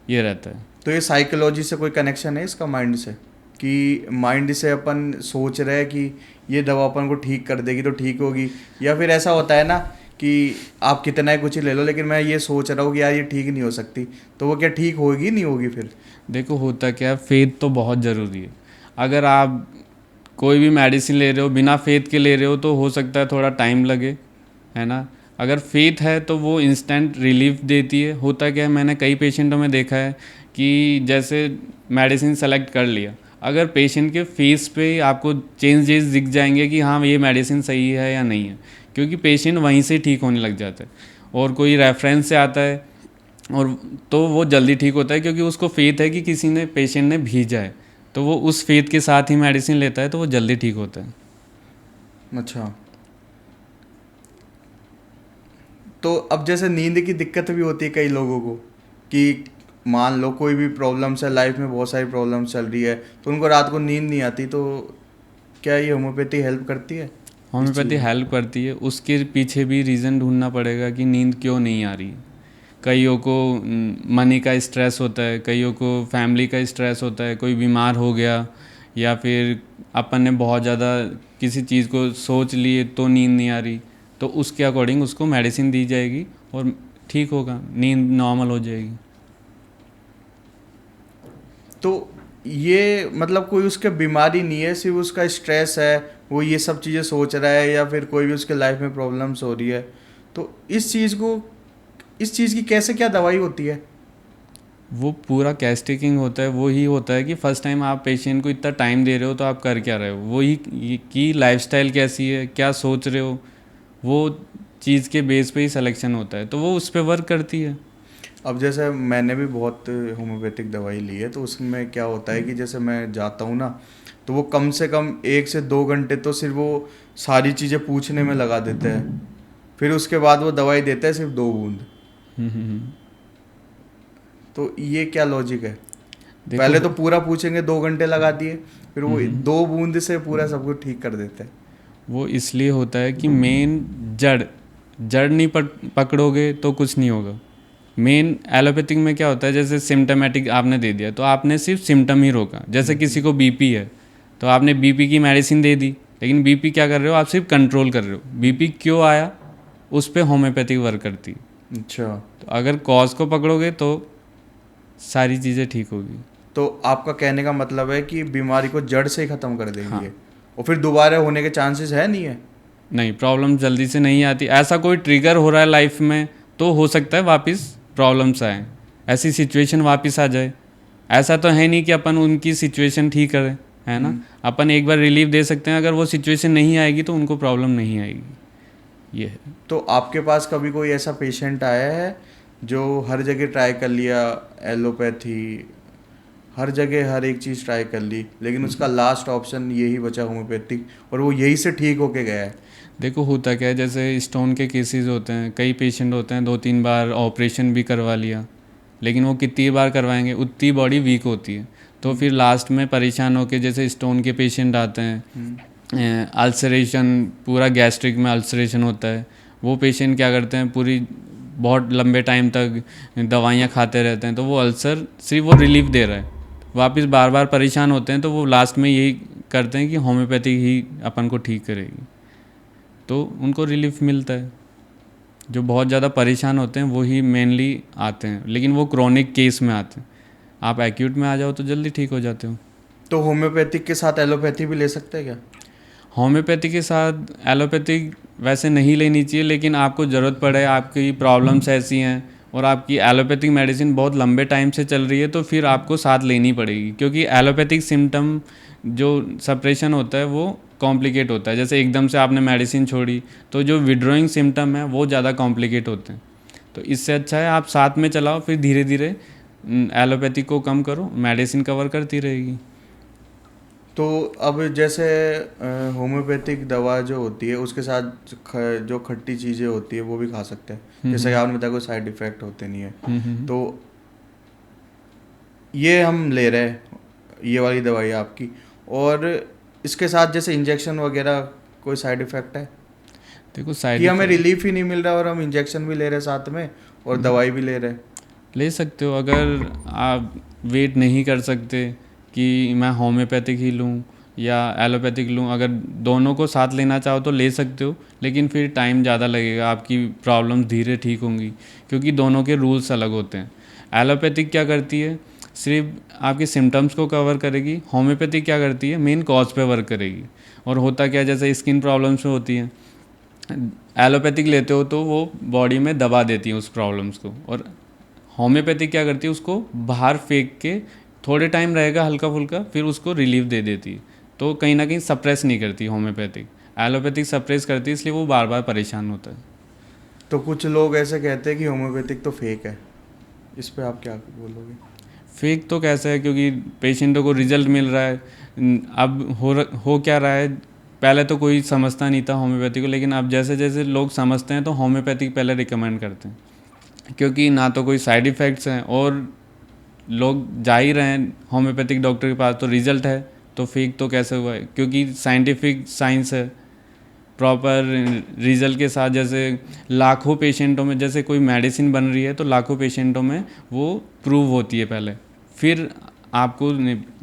ये रहता है। तो ये साइकोलॉजी से कोई कनेक्शन है इसका माइंड से, कि माइंड से अपन सोच रहे हैं कि ये दवा अपन को ठीक कर देगी तो ठीक होगी, या फिर ऐसा होता है ना कि आप कितना ही कुछ ही ले लो लेकिन मैं ये सोच रहा हूँ कि यार ये ठीक नहीं हो सकती, तो वो क्या ठीक होगी नहीं होगी फिर? देखो, होता क्या है, फेथ तो बहुत ज़रूरी है। अगर आप कोई भी मेडिसिन ले रहे हो बिना फेथ के ले रहे हो तो हो सकता है थोड़ा टाइम लगे, है ना। अगर फेथ है तो वो इंस्टेंट रिलीफ देती है। होता क्या है, मैंने कई पेशेंटों में देखा है कि जैसे मेडिसिन सेलेक्ट कर लिया, अगर पेशेंट के फेस पे आपको चेंजेस दिख जाएंगे कि हाँ ये मेडिसिन सही है या नहीं है, क्योंकि पेशेंट वहीं से ठीक होने लग जाता है। और कोई रेफरेंस से आता है और तो वो जल्दी ठीक होता है, क्योंकि उसको फेथ है कि किसी ने, पेशेंट ने भेजा है, तो वो उस फेथ के साथ ही मेडिसिन लेता है, तो वो जल्दी ठीक होता है। अच्छा, तो अब जैसे नींद की दिक्कत भी होती है कई लोगों को, कि मान लो कोई भी प्रॉब्लम्स है लाइफ में, बहुत सारी प्रॉब्लम्स चल रही है, तो उनको रात को नींद नहीं आती, तो क्या ये होम्योपैथी हेल्प करती है? होम्योपैथी हेल्प करती है, उसके पीछे भी रीज़न ढूंढना पड़ेगा कि नींद क्यों नहीं आ रही। कईयों को मनी का स्ट्रेस होता है, कईयों को फैमिली का स्ट्रेस होता है, कोई बीमार हो गया, या फिर अपन ने बहुत ज़्यादा किसी चीज़ को सोच लिए तो नींद नहीं आ रही, तो उसके अकॉर्डिंग उसको मेडिसिन दी जाएगी और ठीक होगा, नींद नॉर्मल हो जाएगी। तो ये मतलब कोई उसके बीमारी नहीं है, सिर्फ उसका स्ट्रेस है, वो ये सब चीज़ें सोच रहा है, या फिर कोई भी उसके लाइफ में प्रॉब्लम्स हो रही है, तो इस चीज़ की कैसे क्या दवाई होती है? वो पूरा कैस्टिकिंग होता है, वो ही होता है कि फ़र्स्ट टाइम आप पेशेंट को इतना टाइम दे रहे हो तो आप कर क्या रहे हो, वही कि लाइफस्टाइल कैसी है, क्या सोच रहे हो, वो चीज़ के बेस पे ही सिलेक्शन होता है, तो वो उस पर वर्क करती है। अब जैसे मैंने भी बहुत होम्योपैथिक दवाई ली है, तो उसमें क्या होता है कि जैसे मैं जाता हूँ ना, तो वो कम से कम 1 से 2 घंटे तो सिर्फ वो सारी चीज़ें पूछने में लगा देते हैं, फिर उसके बाद वो दवाई देता है सिर्फ 2 बूंद। तो ये क्या लॉजिक है? पहले तो पूरा पूछेंगे, 2 घंटे लगा दिए, फिर वो 2 बूंद से पूरा सब कुछ ठीक कर देते हैं। वो इसलिए होता है कि मेन जड़ जड़ नहीं पकड़ोगे तो कुछ नहीं होगा। मेन एलोपैथिक में क्या होता है, जैसे सिम्टमेटिक आपने दे दिया तो आपने सिर्फ सिम्टम ही रोका। जैसे किसी को बीपी है तो आपने बीपी की मेडिसिन दे दी, लेकिन बीपी क्या कर रहे हो, आप सिर्फ कंट्रोल कर रहे हो। बीपी क्यों आया, उस पर होम्योपैथिक वर्क करती है। अच्छा, तो अगर कॉज को पकड़ोगे तो सारी चीज़ें ठीक होगी। तो आपका कहने का मतलब है कि बीमारी को जड़ से ही ख़त्म कर देगी हाँ। है, और फिर दोबारा होने के चांसेस है नहीं है? नहीं, प्रॉब्लम जल्दी से नहीं आती। ऐसा कोई ट्रिगर हो रहा है लाइफ में तो हो सकता है वापस प्रॉब्लम्स आए, ऐसी सिचुएशन वापस आ जाए। ऐसा तो है नहीं कि अपन उनकी सिचुएशन ठीक करें, है ना। अपन एक बार रिलीफ दे सकते हैं, अगर वो सिचुएशन नहीं आएगी तो उनको प्रॉब्लम नहीं आएगी, ये है। तो आपके पास कभी कोई ऐसा पेशेंट आया है जो हर जगह ट्राई कर लिया, एलोपैथी, हर जगह हर एक चीज़ ट्राई कर ली, लेकिन उसका लास्ट ऑप्शन यही बचा होम्योपैथिक, और वो यही से ठीक होके गया है? देखो होता क्या है, जैसे स्टोन के केसेस होते हैं, कई पेशेंट होते हैं 2-3 बार ऑपरेशन भी करवा लिया, लेकिन वो कितनी बार करवाएंगे, उतनी बॉडी वीक होती है। तो फिर लास्ट में परेशान होकर, जैसे स्टोन के पेशेंट आते हैं, अल्सरेशन, पूरा गैस्ट्रिक में अल्सरेशन होता है, वो पेशेंट क्या करते हैं, पूरी बहुत लंबे टाइम तक दवाइयाँ खाते रहते हैं, तो वो अल्सर सिर्फ वो रिलीफ दे रहा है, वापस बार बार परेशान होते हैं, तो वो लास्ट में यही करते हैं कि होम्योपैथिक ही अपन को ठीक करेगी, तो उनको रिलीफ मिलता है। जो बहुत ज़्यादा परेशान होते हैं वही मेनली आते हैं, लेकिन वो क्रोनिक केस में आते हैं। आप एक्यूट में आ जाओ तो जल्दी ठीक हो जाते हो। तो होम्योपैथिक के साथ एलोपैथी भी ले सकते हैं क्या? होम्योपैथी के साथ एलोपैथिक वैसे नहीं लेनी चाहिए, लेकिन आपको ज़रूरत पड़े, आपकी प्रॉब्लम्स ऐसी हैं और आपकी एलोपैथिक मेडिसिन बहुत लंबे टाइम से चल रही है, तो फिर आपको साथ लेनी पड़ेगी, क्योंकि एलोपैथिक सिम्टम जो सप्रेशन होता है वो कॉम्प्लिकेट होता है। जैसे एकदम से आपने मेडिसिन छोड़ी तो जो विड्रॉइंग सिम्टम है वो ज़्यादा कॉम्प्लिकेट होते हैं। तो इससे अच्छा है आप साथ में चलाओ, फिर धीरे धीरे एलोपैथिक को कम करो, मेडिसिन कवर करती रहेगी। तो अब जैसे होम्योपैथिक दवा जो होती है उसके साथ जो खट्टी चीज़ें होती है वो भी खा सकते हैं, जैसे कि आपने बताया कोई साइड इफ़ेक्ट होते नहीं है। तो ये हम ले रहे हैं, ये वाली दवाई आपकी, और इसके साथ जैसे इंजेक्शन वगैरह कोई साइड इफ़ेक्ट है देखो साइड कि हमें रिलीफ ही नहीं मिल रहा और हम इंजेक्शन भी ले रहे हैं साथ में और दवाई भी ले रहे हैं? ले सकते हो, अगर आप वेट नहीं कर सकते कि मैं होम्योपैथिक ही लूँ या एलोपैथिक लूँ, अगर दोनों को साथ लेना चाहो तो ले सकते हो, लेकिन फिर टाइम ज़्यादा लगेगा, आपकी प्रॉब्लम्स धीरे ठीक होंगी, क्योंकि दोनों के रूल्स अलग होते हैं। एलोपैथिक क्या करती है, सिर्फ आपके सिम्टम्स को कवर करेगी। होम्योपैथिक क्या करती है, मेन कॉज पे वर्क करेगी। और होता क्या है, जैसे स्किन प्रॉब्लम्स में होती है, एलोपैथिक लेते हो तो वो बॉडी में दबा देती है उस प्रॉब्लम्स को, और होम्योपैथिक क्या करती है, उसको बाहर फेंक के थोड़े टाइम रहेगा हल्का फुल्का, फिर उसको रिलीफ दे देती है। तो कहीं ना कहीं सप्रेस नहीं करती होम्योपैथिक, एलोपैथिक सप्रेस करती है, इसलिए वो बार बार परेशान होता है। तो कुछ लोग ऐसे कहते हैं कि होम्योपैथिक तो फेक है, इस पे आप क्या बोलोगे? फेक तो कैसे है, क्योंकि पेशेंटों को रिजल्ट मिल रहा है। अब हो क्या रहा है, पहले तो कोई समझता नहीं था होम्योपैथी को, लेकिन अब जैसे जैसे लोग समझते हैं तो होम्योपैथिक पहले रिकमेंड करते हैं, क्योंकि ना तो कोई साइड इफ़ेक्ट्स हैं और लोग जा ही रहे हैं होम्योपैथिक डॉक्टर के पास, तो रिजल्ट है, तो फेक तो कैसे हुआ है, क्योंकि साइंटिफिक साइंस है प्रॉपर रिजल्ट के साथ। जैसे लाखों पेशेंटों में, जैसे कोई मेडिसिन बन रही है तो लाखों पेशेंटों में वो प्रूव होती है पहले, फिर आपको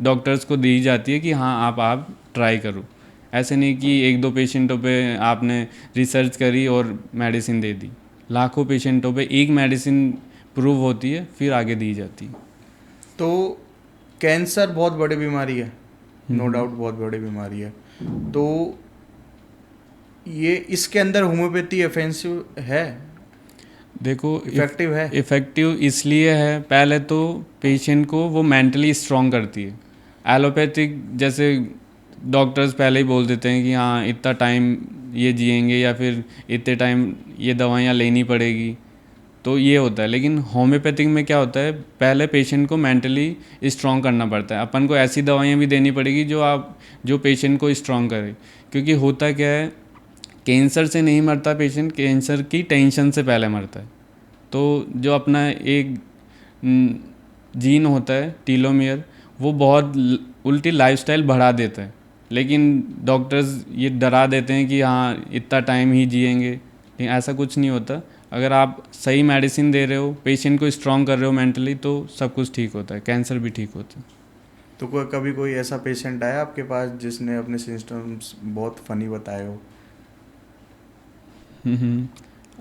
डॉक्टर्स को दी जाती है कि हाँ आप ट्राई करो। ऐसे नहीं कि 1-2 पेशेंटों पे आपने रिसर्च करी और मेडिसिन दे दी, लाखों पेशेंटों पे एक मेडिसिन प्रूव होती है फिर आगे दी जाती है। तो कैंसर बहुत बड़ी बीमारी है, नो डाउट बहुत बड़ी बीमारी है, तो ये इसके अंदर होम्योपैथी ऑफेंसिव है, देखो इफेक्टिव है? इफ़ेक्टिव इसलिए है, पहले तो पेशेंट को वो मेंटली स्ट्रॉन्ग करती है। एलोपैथिक जैसे डॉक्टर्स पहले ही बोल देते हैं कि हाँ इतना टाइम ये जिएंगे या फिर इतने टाइम ये दवाइयाँ लेनी पड़ेगी, तो ये होता है। लेकिन होम्योपैथिक में क्या होता है, पहले पेशेंट को मेंटली स्ट्रॉन्ग करना पड़ता है, अपन को ऐसी दवाइयाँ भी देनी पड़ेगी जो पेशेंट को स्ट्रॉन्ग करे। क्योंकि होता क्या है, कैंसर से नहीं मरता पेशेंट, कैंसर की टेंशन से पहले मरता है। तो जो अपना एक जीन होता है टीलोमियर, वो बहुत उल्टी लाइफस्टाइल बढ़ा देता है, लेकिन डॉक्टर्स ये डरा देते हैं कि हाँ इतना टाइम ही जिएंगे, लेकिन ऐसा कुछ नहीं होता। अगर आप सही मेडिसिन दे रहे हो, पेशेंट को स्ट्रॉन्ग कर रहे हो मेंटली, तो सब कुछ ठीक होता है, कैंसर भी ठीक होता है। तो कोई कभी कोई ऐसा पेशेंट आया आपके पास जिसने अपने सिम्टम्स बहुत फनी बताए हो? हम्म।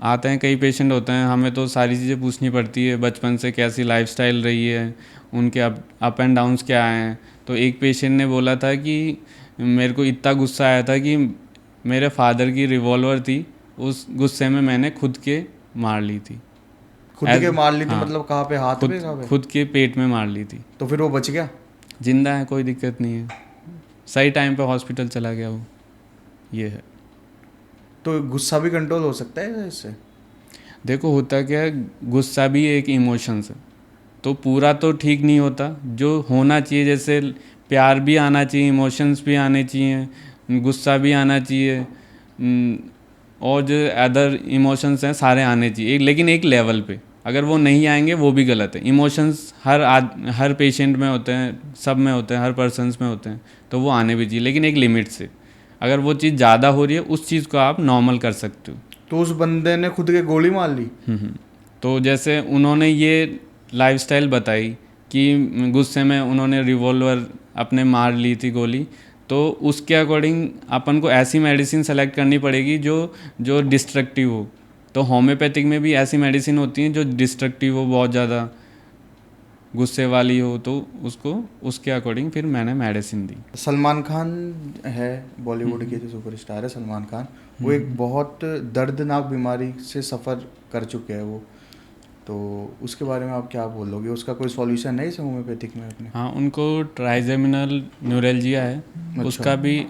आते हैं, कई पेशेंट होते हैं, हमें तो सारी चीज़ें पूछनी पड़ती है, बचपन से कैसी लाइफस्टाइल रही है, उनके अप एंड डाउन्स क्या हैं। तो एक पेशेंट ने बोला था कि मेरे को इतना गुस्सा आया था कि मेरे फादर की रिवॉल्वर थी, उस गुस्से में मैंने खुद के मार ली थी। खुद के मार ली थी? हाँ, मतलब कहाँ पे, हाथ पे, खुद कहाँ पे? खुद के पेट में मार ली थी। तो फिर वो बच गया? जिंदा है, कोई दिक्कत नहीं है, सही टाइम पे हॉस्पिटल चला गया वो। ये है। तो गुस्सा भी कंट्रोल हो सकता है इससे? देखो होता क्या है, गुस्सा भी एक इमोशंस है, तो पूरा तो ठीक नहीं होता, जो होना चाहिए, जैसे प्यार भी आना चाहिए, इमोशंस भी आने चाहिए, गुस्सा भी आना चाहिए, और जो अदर इमोशंस हैं सारे आने चाहिए, लेकिन एक लेवल पे। अगर वो नहीं आएंगे वो भी गलत है। इमोशंस हर पेशेंट में होते हैं, सब में होते हैं, हर पर्सन्स में होते हैं, तो वो आने भी चाहिए, लेकिन एक लिमिट से। अगर वो चीज़ ज़्यादा हो रही है, उस चीज़ को आप नॉर्मल कर सकते हो। तो उस बंदे ने खुद के गोली मार ली? तो जैसे उन्होंने ये लाइफस्टाइल बताई कि गुस्से में उन्होंने रिवॉल्वर अपने मार ली थी गोली, तो उसके अकॉर्डिंग अपन को ऐसी मेडिसिन सेलेक्ट करनी पड़ेगी जो जो डिस्ट्रक्टिव हो। तो होम्योपैथिक में भी ऐसी मेडिसिन होती हैं जो डिस्ट्रक्टिव हो, बहुत ज़्यादा गुस्से वाली हो, तो उसको उसके अकॉर्डिंग फिर मैंने मेडिसिन दी। सलमान खान है, बॉलीवुड के जो सुपरस्टार है सलमान खान, वो एक बहुत दर्दनाक बीमारी से सफ़र कर चुके हैं वो। तो उसके बारे में आप क्या बोलोगे? उसका कोई सॉल्यूशन है इस होम्योपैथिक में अपने? हाँ, उनको ट्राइजेमिनल न्यूरल्जिया है। अच्छा। उसका भी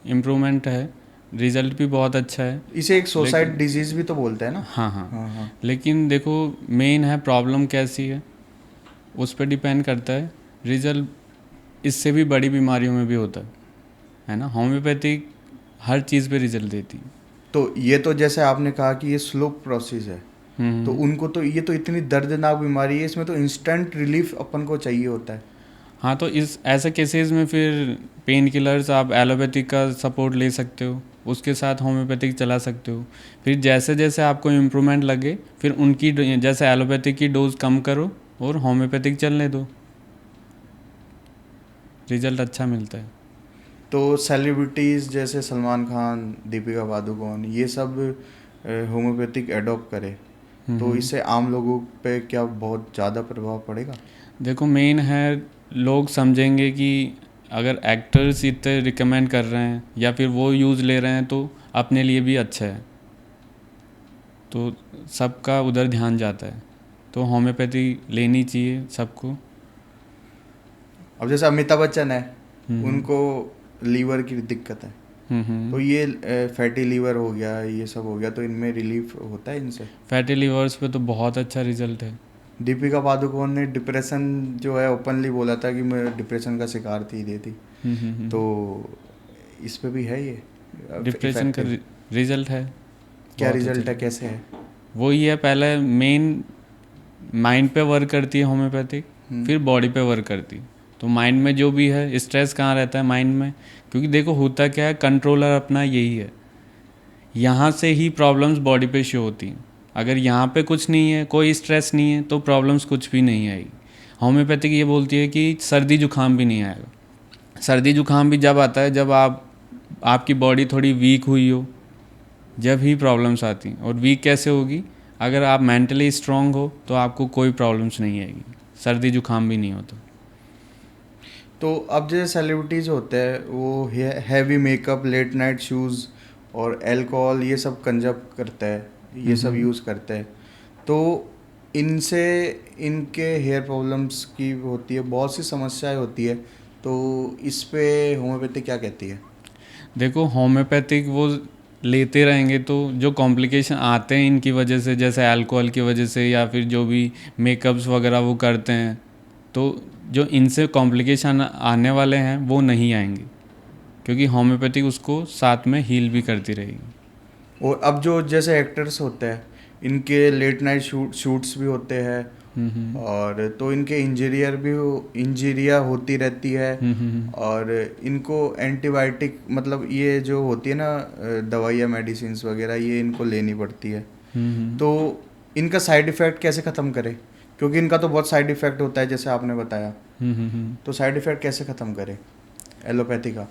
इम्प्रूवमेंट है, रिजल्ट भी बहुत अच्छा है। इसे एक सोसाइड डिजीज़ भी तो बोलते हैं ना? हाँ हाँ, हाँ हाँ। लेकिन देखो मेन है प्रॉब्लम कैसी है, उस पर डिपेंड करता है। रिजल्ट इससे भी बड़ी बीमारियों में भी होता है ना। होम्योपैथिक हर चीज़ पे रिजल्ट देती है। तो ये तो जैसे आपने कहा कि ये स्लो प्रोसेस है, तो हम्म। उनको तो ये तो इतनी दर्दनाक बीमारी है, इसमें तो इंस्टेंट रिलीफ अपन को चाहिए होता है। हाँ, तो इस ऐसे केसेस में फिर पेन किलर्स, आप एलोपैथिक का सपोर्ट ले सकते हो, उसके साथ होम्योपैथिक चला सकते हो। फिर जैसे जैसे आपको इम्प्रूवमेंट लगे, फिर उनकी जैसे एलोपैथिक की डोज कम करो और होम्योपैथिक चलने दो, रिजल्ट अच्छा मिलता है। तो सेलिब्रिटीज़ जैसे सलमान खान, दीपिका पादुकोण, ये सब होम्योपैथिक एडॉप्ट करे, तो इससे आम लोगों पे क्या बहुत ज़्यादा प्रभाव पड़ेगा? देखो मेन है, लोग समझेंगे कि अगर एक्टर्स इतने रिकमेंड कर रहे हैं या फिर वो यूज़ ले रहे हैं, तो अपने लिए भी अच्छा है, तो सबका उधर ध्यान जाता है। तो होम्योपैथी लेनी चाहिए सबको। अब जैसे अमिताभ बच्चन है, उनको लीवर की दिक्कत है, तो ये फैटी लीवर हो गया, ये सब हो गया, तो इनमें रिलीफ होता है इनसे? फैटी लिवर्स पे तो बहुत अच्छा रिजल्ट है। दीपिका पादुकोण ने डिप्रेशन जो है ओपनली बोला था कि मैं डिप्रेशन का शिकार थी, दे थी। तो इस पे भी है ये डिप्रेशन का effective? रिजल्ट है। क्या बहुत रिजल्ट अच्छा। है, कैसे है? वो ये है, पहले मेन माइंड पे वर्क करती है होम्योपैथिक, फिर बॉडी पे वर्क करती है। तो माइंड में जो भी है, स्ट्रेस कहाँ रहता है माइंड में, क्योंकि देखो होता क्या है, कंट्रोलर अपना यही है, यहाँ से ही प्रॉब्लम्स बॉडी पे शो होती हैं। अगर यहाँ पे कुछ नहीं है, कोई स्ट्रेस नहीं है, तो प्रॉब्लम्स कुछ भी नहीं आएगी। होम्योपैथिक ये बोलती है कि सर्दी जुकाम भी नहीं आएगा। सर्दी जुकाम भी जब आता है जब आपकी बॉडी थोड़ी वीक हुई हो, जब ही प्रॉब्लम्स आती हैं। और वीक कैसे होगी, अगर आप मेंटली स्ट्रांग हो तो आपको कोई प्रॉब्लम्स नहीं आएगी, सर्दी जुकाम भी नहीं होता। तो अब जैसे सेलिब्रिटीज़ होते हैं वो हैवी मेकअप, लेट नाइट शूज़ और अल्कोहल ये सब कंजप करते हैं, ये सब यूज़ करते हैं, तो इनसे इनके हेयर प्रॉब्लम्स की होती है, बहुत सी समस्याएं होती है, तो इस पे होम्योपैथी क्या कहती है? देखो होम्योपैथिक वो लेते रहेंगे तो जो कॉम्प्लिकेशन आते हैं इनकी वजह से, जैसे अल्कोहल की वजह से या फिर जो भी मेकअप्स वगैरह वो करते हैं, तो जो इनसे कॉम्प्लिकेशन आने वाले हैं वो नहीं आएंगे, क्योंकि होम्योपैथिक उसको साथ में हील भी करती रहेगी। और अब जो जैसे एक्टर्स होते हैं, इनके लेट नाइट शूट्स भी होते हैं, और तो इनके इंजरिया होती रहती है, और इनको एंटीबायोटिक मतलब ये जो होती है ना दवाइयाँ, मेडिसिन वगैरह, ये इनको लेनी पड़ती है। तो इनका साइड इफ़ेक्ट कैसे ख़त्म करें? क्योंकि इनका तो बहुत साइड इफ़ेक्ट होता है जैसे आपने बताया। तो साइड इफ़ेक्ट कैसे ख़त्म करें एलोपैथी का?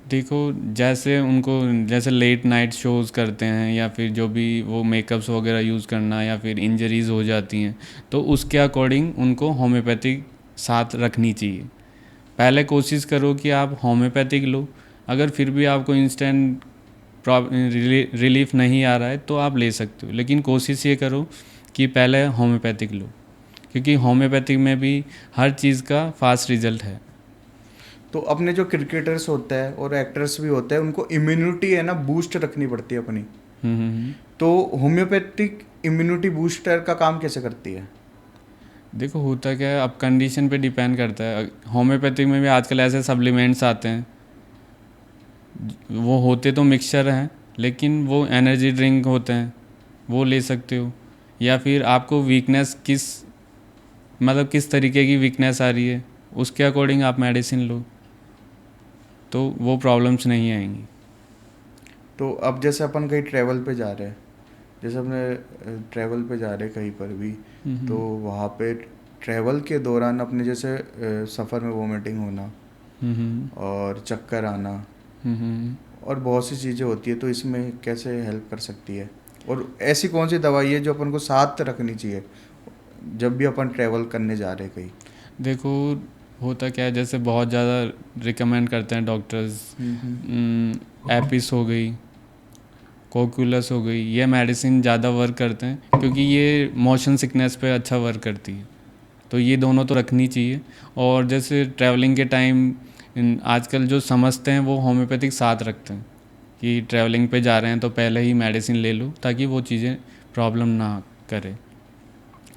देखो, जैसे उनको जैसे लेट नाइट शोज़ करते हैं या फिर जो भी वो मेकअप्स वगैरह यूज़ करना या फिर इंजरीज़ हो जाती हैं, तो उसके अकॉर्डिंग उनको होम्योपैथिक साथ रखनी चाहिए। पहले कोशिश करो कि आप होम्योपैथिक लो, अगर फिर भी आपको इंस्टेंट रिलीफ नहीं आ रहा है तो आप ले सकते हो, लेकिन कोशिश ये करो कि पहले होम्योपैथिक लो, क्योंकि होम्योपैथिक में भी हर चीज़ का फास्ट रिजल्ट है। तो अपने जो क्रिकेटर्स होते हैं और एक्टर्स भी होते हैं, उनको इम्यूनिटी है ना बूस्ट रखनी पड़ती है अपनी। हम्म। तो होम्योपैथिक इम्यूनिटी बूस्टर का काम कैसे करती है? देखो, होता क्या है, अब कंडीशन पे डिपेंड करता है। होम्योपैथिक में भी आजकल ऐसे सप्लीमेंट्स आते हैं, वो होते तो मिक्सचर हैं लेकिन वो एनर्जी ड्रिंक होते हैं, वो ले सकते हो। या फिर आपको वीकनेस किस तरीके की वीकनेस आ रही है, उसके अकॉर्डिंग आप मेडिसिन लो, तो वो प्रॉब्लम्स नहीं आएंगी। तो अब जैसे अपन कहीं ट्रैवल पे जा रहे हैं, जैसे अपने ट्रैवल पे जा रहे हैं कहीं पर भी, तो वहाँ पे ट्रैवल के दौरान अपने जैसे सफ़र में वोमिटिंग होना और चक्कर आना और बहुत सी चीज़ें होती है, तो इसमें कैसे हेल्प कर सकती है? और ऐसी कौन सी दवाई है जो अपन को साथ रखनी चाहिए जब भी अपन ट्रैवल करने जा रहे हैं कहीं? देखो, होता क्या है, जैसे बहुत ज़्यादा रिकमेंड करते हैं डॉक्टर्स, एपिस हो गई, कोकुलस हो गई, ये मेडिसिन ज़्यादा वर्क करते हैं क्योंकि ये मोशन सिकनेस पे अच्छा वर्क करती है, तो ये दोनों तो रखनी चाहिए। और जैसे ट्रैवलिंग के टाइम आजकल जो समझते हैं वो होम्योपैथिक साथ रखते हैं कि ट्रैवलिंग पे जा रहे हैं तो पहले ही मेडिसिन ले लो ताकि वो चीज़ें प्रॉब्लम ना करे।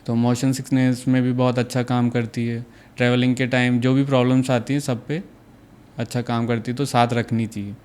तो मोशन सिकनेस में भी बहुत अच्छा काम करती है, ट्रैवलिंग के टाइम जो भी प्रॉब्लम्स आती हैं सब पे अच्छा काम करती है, तो साथ रखनी चाहिए।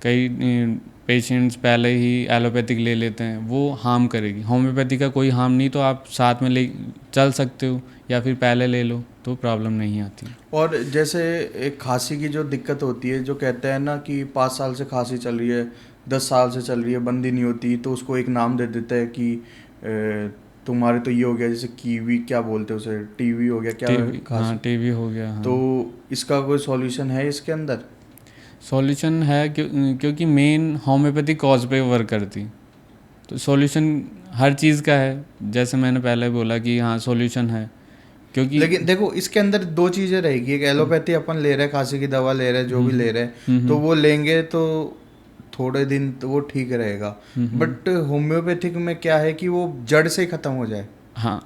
कई पेशेंट्स पहले ही एलोपैथिक ले लेते हैं, वो हार्म करेगी। होम्योपैथी का कोई हार्म नहीं, तो आप साथ में ले चल सकते हो या फिर पहले ले लो तो प्रॉब्लम नहीं आती। और जैसे एक खांसी की जो दिक्कत होती है, जो कहते हैं ना कि 5 साल से खांसी चल रही है, 10 साल से चल रही है, बंदी नहीं होती, तो उसको एक नाम दे देते हैं कि तुम्हारे तो ये हो गया, जैसे कीवी क्या बोलते हैं उसे, टीवी हो गया क्या? हाँ, टीवी हो गया। हाँ, तो इसका कोई सॉल्यूशन है इसके अंदर? सॉल्यूशन है क्योंकि मेन होम्योपैथी कॉज पे वर्क करती, तो सॉल्यूशन हर चीज़ का है। जैसे मैंने पहले बोला कि हाँ सॉल्यूशन है, क्योंकि लेकिन देखो इसके अंदर दो चीज़ें रहेगी, एक एलोपैथी अपन ले रहे हैं, खांसी की दवा ले रहे हैं, जो भी ले रहे हैं, तो वो लेंगे तो थोड़े दिन तो वो ठीक रहेगा, बट होम्योपैथिक में क्या है कि वो जड़ से ही ख़त्म हो जाए। हाँ,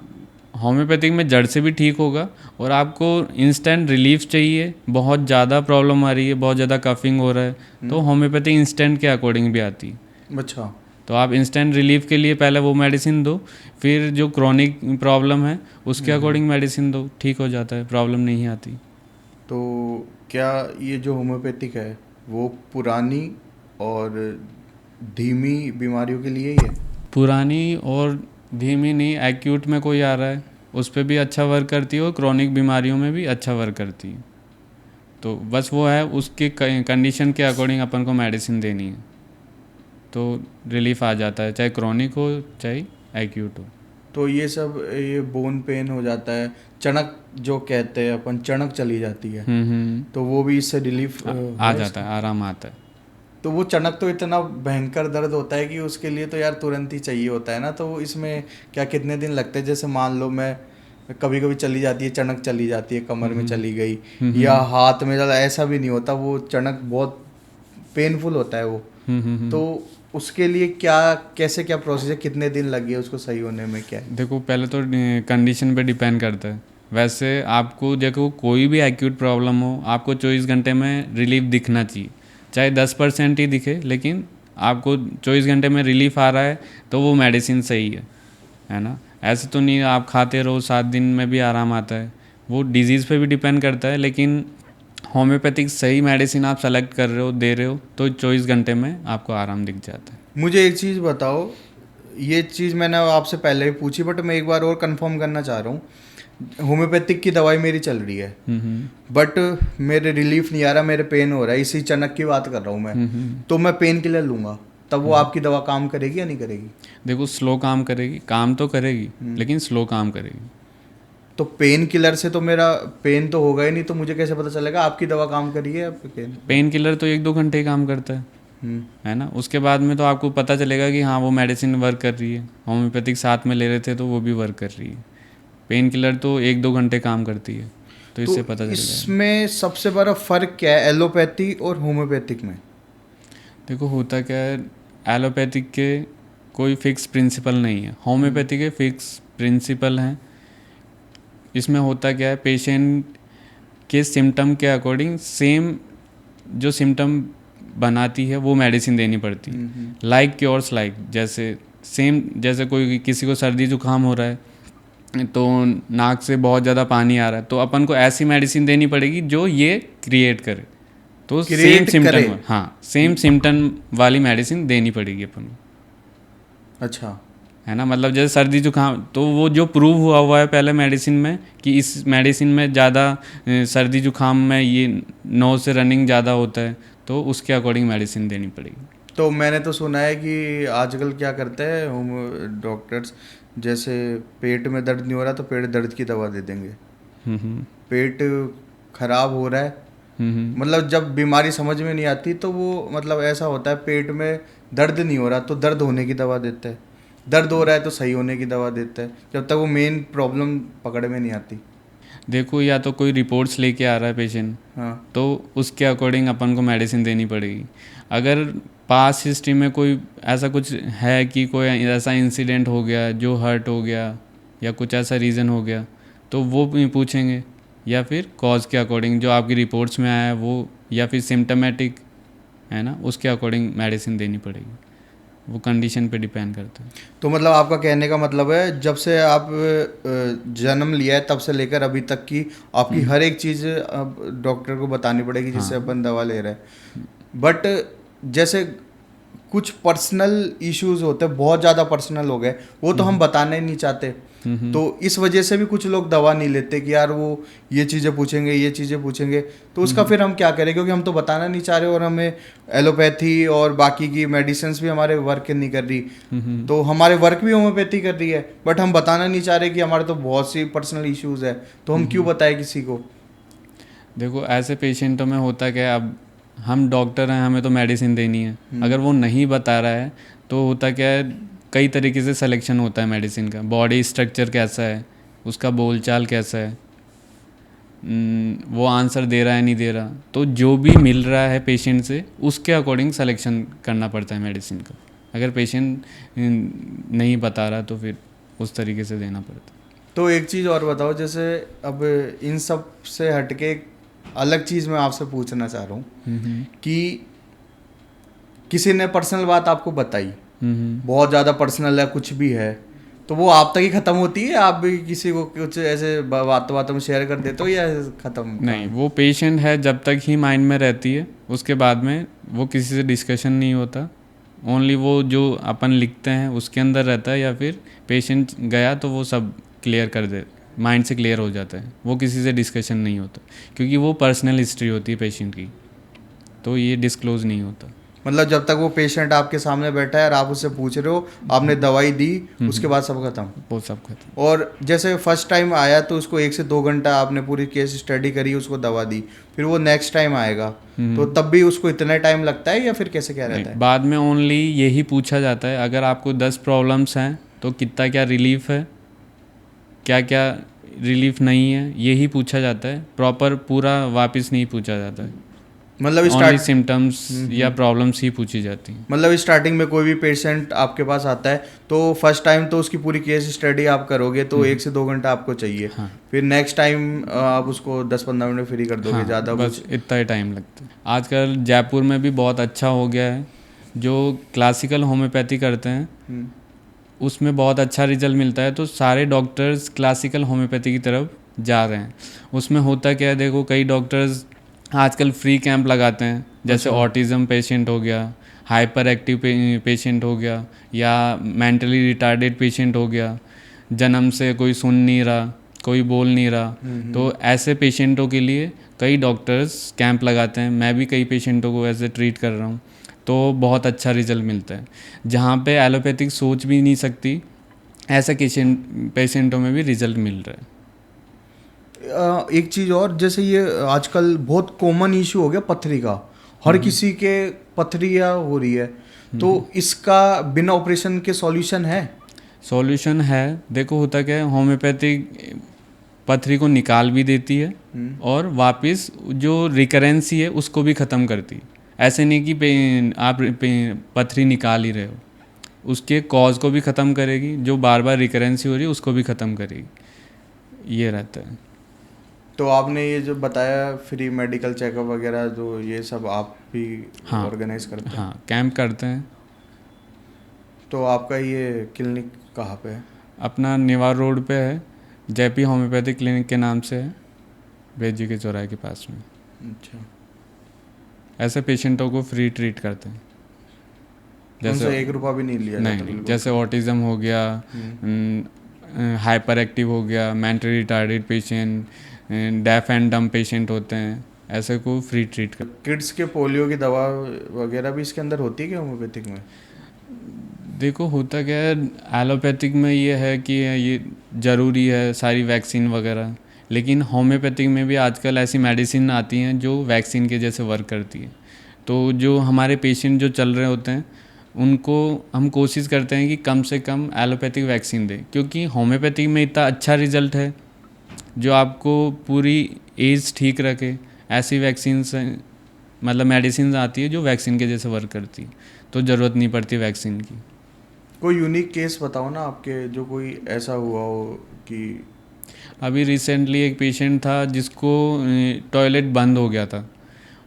होम्योपैथिक में जड़ से भी ठीक होगा और आपको इंस्टेंट रिलीफ चाहिए, बहुत ज़्यादा प्रॉब्लम आ रही है, बहुत ज़्यादा कफिंग हो रहा है, तो होम्योपैथी इंस्टेंट के अकॉर्डिंग भी आती है। अच्छा। तो आप इंस्टेंट रिलीफ के लिए पहले वो मेडिसिन दो, फिर जो क्रॉनिक प्रॉब्लम है उसके अकॉर्डिंग मेडिसिन दो, ठीक हो जाता है, प्रॉब्लम नहीं आती। तो क्या ये जो होम्योपैथिक है वो पुरानी और धीमी बीमारियों के लिए ही है? पुरानी और धीमी नहीं, एक्यूट में कोई आ रहा है उस पर भी अच्छा वर्क करती है और क्रॉनिक बीमारियों में भी अच्छा वर्क करती है। तो बस वो है, उसके कंडीशन के अकॉर्डिंग अपन को मेडिसिन देनी है, तो रिलीफ आ जाता है, चाहे क्रॉनिक हो चाहे एक्यूट हो। तो ये सब, ये बोन पेन हो जाता है, चणक जो कहते हैं अपन, चणक चली जाती है, तो वो भी इससे रिलीफ आ जाता है, आराम आता है। तो वो चणक तो इतना भयंकर दर्द होता है कि उसके लिए तो यार तुरंत ही चाहिए होता है ना, तो इसमें क्या कितने दिन लगते हैं? जैसे मान लो मैं कभी कभी चली जाती है चणक, चली जाती है कमर में चली गई या हाथ में, ज़्यादा ऐसा भी नहीं होता, वो चणक बहुत पेनफुल होता है वो, तो उसके लिए क्या, कैसे क्या प्रोसेस है, कितने दिन लगे उसको सही होने में, क्या है? देखो, पहले तो कंडीशन पे डिपेंड करता है। वैसे आपको देखो, कोई भी एक्यूट प्रॉब्लम हो, आपको 24 घंटे में रिलीफ दिखना चाहिए, चाहे 10% ही दिखे, लेकिन आपको 24 घंटे में रिलीफ आ रहा है तो वो मेडिसिन सही है ना। ऐसे तो नहीं आप खाते रहो 7 दिन में भी आराम आता है, वो डिजीज़ पे भी डिपेंड करता है, लेकिन होम्योपैथिक सही मेडिसिन आप सेलेक्ट कर रहे हो, दे रहे हो, तो 24 घंटे में आपको आराम दिख जाता है। मुझे एक चीज़ बताओ, ये चीज़ मैंने आपसे पहले भी पूछी बट मैं एक बार और कंफर्म करना चाह रहा हूँ। होम्योपैथिक की दवाई मेरी चल रही है बट मेरे रिलीफ नहीं आ रहा, मेरे पेन हो रहा है, इसी चनक की बात कर रहा हूँ मैं, तो मैं पेन किलर लूँगा तब वो आपकी दवा काम करेगी या नहीं करेगी? देखो, स्लो काम करेगी, काम तो करेगी लेकिन स्लो काम करेगी। तो पेन किलर से तो मेरा पेन तो होगा ही नहीं, तो मुझे कैसे पता चलेगा आपकी दवा काम करी है या पेन? पेन किलर तो 1-2 घंटे ही काम करता है ना। उसके बाद में तो आपको पता चलेगा कि हाँ वो मेडिसिन वर्क कर रही है। होम्योपैथिक साथ में ले रहे थे तो वो भी वर्क कर रही है। पेन किलर तो 1-2 घंटे काम करती है, तो इससे पता चल जाएगा। इसमें सबसे बड़ा फ़र्क क्या है एलोपैथी और होम्योपैथिक में? देखो होता क्या है, एलोपैथिक के कोई फिक्स प्रिंसिपल नहीं है, होम्योपैथिक के फिक्स प्रिंसिपल हैं। इसमें होता क्या है, पेशेंट के सिम्टम के अकॉर्डिंग सेम जो सिम्टम बनाती है वो मेडिसिन देनी पड़ती है। लाइक क्योर्स लाइक, जैसे सेम जैसे कोई किसी को सर्दी जुकाम हो रहा है तो नाक से बहुत ज़्यादा पानी आ रहा है, तो अपन को ऐसी मेडिसिन देनी पड़ेगी जो ये क्रिएट करे, तो सेम सिम्टम, हाँ सेम सिम्टम वाली मेडिसिन देनी पड़ेगी अपन को। अच्छा, है ना। मतलब जैसे सर्दी जुकाम, तो वो जो प्रूव हुआ है पहले मेडिसिन में कि इस मेडिसिन में ज़्यादा सर्दी जुकाम में ये नोज से रनिंग ज़्यादा होता है, तो उसके अकॉर्डिंग मेडिसिन देनी पड़ेगी। तो मैंने तो सुना है कि आजकल क्या करते हैं होम डॉक्टर्स, जैसे पेट में दर्द नहीं हो रहा तो पेट दर्द की दवा दे देंगे। पेट खराब हो रहा है, मतलब जब बीमारी समझ में नहीं आती तो वो मतलब ऐसा होता है पेट में दर्द नहीं हो रहा तो दर्द होने की दवा देता है, दर्द हो रहा है तो सही होने की दवा देता है, जब तक वो मेन प्रॉब्लम पकड़ में नहीं आती। देखो या तो कोई रिपोर्ट्स लेके आ रहा है पेशेंट, हाँ, तो उसके अकॉर्डिंग अपन को मेडिसिन देनी पड़ेगी। अगर पास हिस्ट्री में कोई ऐसा कुछ है कि कोई ऐसा इंसिडेंट हो गया जो हर्ट हो गया या कुछ ऐसा रीज़न हो गया, तो वो भी पूछेंगे, या फिर कॉज के अकॉर्डिंग जो आपकी रिपोर्ट्स में आया है वो, या फिर सिम्टमेटिक है ना, उसके अकॉर्डिंग मेडिसिन देनी पड़ेगी। वो कंडीशन पे डिपेंड करता है। तो मतलब आपका कहने का मतलब है जब से आप जन्म लिया है तब से लेकर अभी तक की आपकी हर एक चीज़ अब डॉक्टर को बतानी पड़ेगी जिससे अपन दवा ले रहे हैं। बट जैसे कुछ पर्सनल इश्यूज होते हैं, बहुत ज़्यादा पर्सनल हो गए, वो तो हम बताना ही नहीं चाहते, तो इस वजह से भी कुछ लोग दवा नहीं लेते कि यार वो ये चीज़ें पूछेंगे, ये चीज़ें पूछेंगे, तो उसका फिर हम क्या करें, क्योंकि हम तो बताना नहीं चाह रहे और हमें एलोपैथी और बाकी की मेडिसिन भी हमारे वर्क नहीं कर रही, तो हमारे वर्क भी होम्योपैथी कर रही है, बट हम बताना नहीं चाह रहे कि हमारे तो बहुत सी पर्सनल इश्यूज़ है, तो हम क्यों बताएं किसी को? देखो ऐसे पेशेंटों में होता क्या है, अब हम डॉक्टर हैं, हमें तो मेडिसिन देनी है, अगर वो नहीं बता रहा है तो होता क्या है, कई तरीके से सिलेक्शन होता है मेडिसिन का। बॉडी स्ट्रक्चर कैसा है, उसका बोलचाल कैसा है, वो आंसर दे रहा है नहीं दे रहा, तो जो भी मिल रहा है पेशेंट से उसके अकॉर्डिंग सिलेक्शन करना पड़ता है मेडिसिन का। अगर पेशेंट नहीं बता रहा तो फिर उस तरीके से देना पड़ता है। तो एक चीज़ और बताओ, जैसे अब इन सब से हटके एक अलग चीज़ मैं आपसे पूछना चाह रहा हूँ कि किसी ने पर्सनल बात आपको बताई, बहुत ज़्यादा पर्सनल है, कुछ भी है, तो वो आप तक ही ख़त्म होती है, आप भी किसी को कुछ ऐसे बातों में शेयर कर देते हो या ख़त्म? नहीं, वो पेशेंट है जब तक ही माइंड में रहती है, उसके बाद में वो किसी से डिस्कशन नहीं होता। ओनली वो जो अपन लिखते हैं उसके अंदर रहता है, या फिर पेशेंट गया तो वो सब क्लियर कर दे, माइंड से क्लियर हो जाता है, वो किसी से डिस्कशन नहीं होता, क्योंकि वो पर्सनल हिस्ट्री होती है पेशेंट की, तो ये डिस्क्लोज नहीं होता। मतलब जब तक वो पेशेंट आपके सामने बैठा है और आप उससे पूछ रहे हो, आपने दवाई दी, उसके बाद सब खत्म? वो सब खत्म। और जैसे फर्स्ट टाइम आया तो उसको 1 से 2 घंटा आपने पूरी केस स्टडी करी, उसको दवा दी, फिर वो नेक्स्ट टाइम आएगा तो तब भी उसको इतना टाइम लगता है या फिर कैसे क्या रहता है? बाद में ओनली यही पूछा जाता है, अगर आपको 10 प्रॉब्लम्स हैं तो कितना क्या रिलीफ है, क्या क्या रिलीफ नहीं है, यही पूछा जाता है। प्रॉपर पूरा वापस नहीं पूछा जाता है, मतलब ओनली सिम्टम्स या प्रॉब्लम्स ही पूछी जाती हैं। मतलब स्टार्टिंग में कोई भी पेशेंट आपके पास आता है तो फर्स्ट टाइम तो उसकी पूरी केस स्टडी आप करोगे तो 1 से 2 घंटा आपको चाहिए, हाँ। फिर नेक्स्ट टाइम आप उसको 10-15 मिनट फ्री कर दोगे, हाँ, ज़्यादा बस इतना ही टाइम लगता है। आजकल जयपुर में भी बहुत अच्छा हो गया है, जो क्लासिकल होम्योपैथी करते हैं उसमें बहुत अच्छा रिजल्ट मिलता है, तो सारे डॉक्टर्स क्लासिकल होम्योपैथी की तरफ जा रहे हैं। उसमें होता क्या है, देखो कई डॉक्टर्स आजकल फ्री कैंप लगाते हैं, जैसे ऑटिज़म पेशेंट हो गया, हाइपर एक्टिव पेशेंट हो गया, या मेंटली रिटार्डेड पेशेंट हो गया, जन्म से कोई सुन नहीं रहा, कोई बोल नहीं रहा, तो ऐसे पेशेंटों के लिए कई डॉक्टर्स कैंप लगाते हैं। मैं भी कई पेशेंटों को ऐसे ट्रीट कर रहा हूँ, तो बहुत अच्छा रिजल्ट मिलता है। जहाँ पे एलोपैथिक सोच भी नहीं सकती, ऐसे पेशेंटों में भी रिजल्ट मिल रहा है। एक चीज़ और, जैसे ये आजकल बहुत कॉमन इशू हो गया पथरी का, हर किसी के पथरियाँ हो रही है, तो इसका बिना ऑपरेशन के सॉल्यूशन है? सॉल्यूशन है। देखो होता क्या है, होम्योपैथिक पथरी को निकाल भी देती है और वापस जो रिकरेंसी है उसको भी ख़त्म करती है। ऐसे नहीं कि आप पथरी निकाल ही रहे हो, उसके कॉज को भी ख़त्म करेगी, जो बार बार रिकरेंसी हो रही है उसको भी ख़त्म करेगी, ये रहता है। तो आपने ये जो बताया फ्री मेडिकल चेकअप वगैरह, जो ये सब आप भी हाँ ऑर्गेनाइज करते हैं? हाँ, कैंप करते हैं। तो आपका ये क्लिनिक कहाँ पे है? अपना निवार रोड पे है, जेपी होम्योपैथिक क्लिनिक के नाम से है, बेजी के चौराहे के पास में। अच्छा, ऐसे पेशेंटों को फ्री ट्रीट करते हैं। उनसे 1 रुपया भी नहीं लिया जाता? नहीं, बिल्कुल। जैसे ऑटिज़म हो गया, हाइपर एक्टिव हो गया, mentally retarded patient, deaf and डम पेशेंट होते हैं, ऐसे को फ्री ट्रीट कर। किड्स के पोलियो की दवा वगैरह भी इसके अंदर होती है क्या होम्योपैथिक में? देखो होता क्या है, एलोपैथिक में ये है कि ये ज़रूरी है सारी वैक्सीन वगैरह, लेकिन होम्योपैथिक में भी आजकल ऐसी मेडिसिन आती हैं जो वैक्सीन के जैसे वर्क करती है। तो जो हमारे पेशेंट जो चल रहे होते हैं उनको हम कोशिश करते हैं कि कम से कम एलोपैथिक वैक्सीन दें, क्योंकि होम्योपैथिक में इतना अच्छा रिजल्ट है जो आपको पूरी एज ठीक रखे। ऐसी वैक्सीन मतलब मेडिसिन आती है जो वैक्सीन के जैसे वर्क करती है, तो ज़रूरत नहीं पड़ती वैक्सीन की। कोई यूनिक केस बताओ ना आपके, जो कोई ऐसा हुआ हो कि। अभी रिसेंटली एक पेशेंट था जिसको टॉयलेट बंद हो गया था।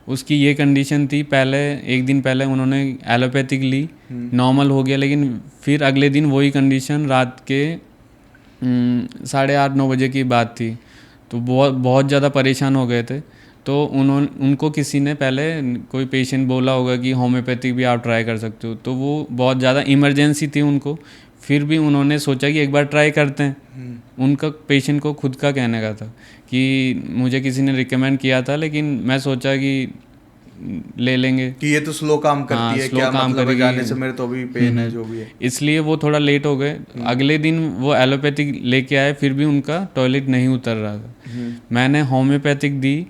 उसकी ये कंडीशन थी, पहले एक दिन पहले उन्होंने एलोपैथिक ली, नॉर्मल हो गया, लेकिन फिर अगले दिन वही कंडीशन, रात के 8:30-9 बजे की बात थी। तो बहुत ज़्यादा परेशान हो गए थे। तो उनको किसी ने पहले कोई पेशेंट बोला होगा कि होम्योपैथिक भी आप ट्राई कर सकते हो, तो वो बहुत ज़्यादा इमरजेंसी थी उनको, फिर भी उन्होंने सोचा कि एक बार ट्राई करते हैं। उनका पेशेंट को खुद का कहने का था कि मुझे किसी ने रिकमेंड किया था, लेकिन मैं सोचा कि ले लेंगे कि ये तो स्लो काम करती है, स्लो क्या काम मतलब है, करेगी। जाने से मेरे तो अभी पेन है जो भी है। इसलिए वो थोड़ा लेट हो गए। अगले दिन वो एलोपैथिक लेके आए, फिर भी उनका टॉयलेट नहीं उतर रहा था। मैंने होम्योपैथिक दी,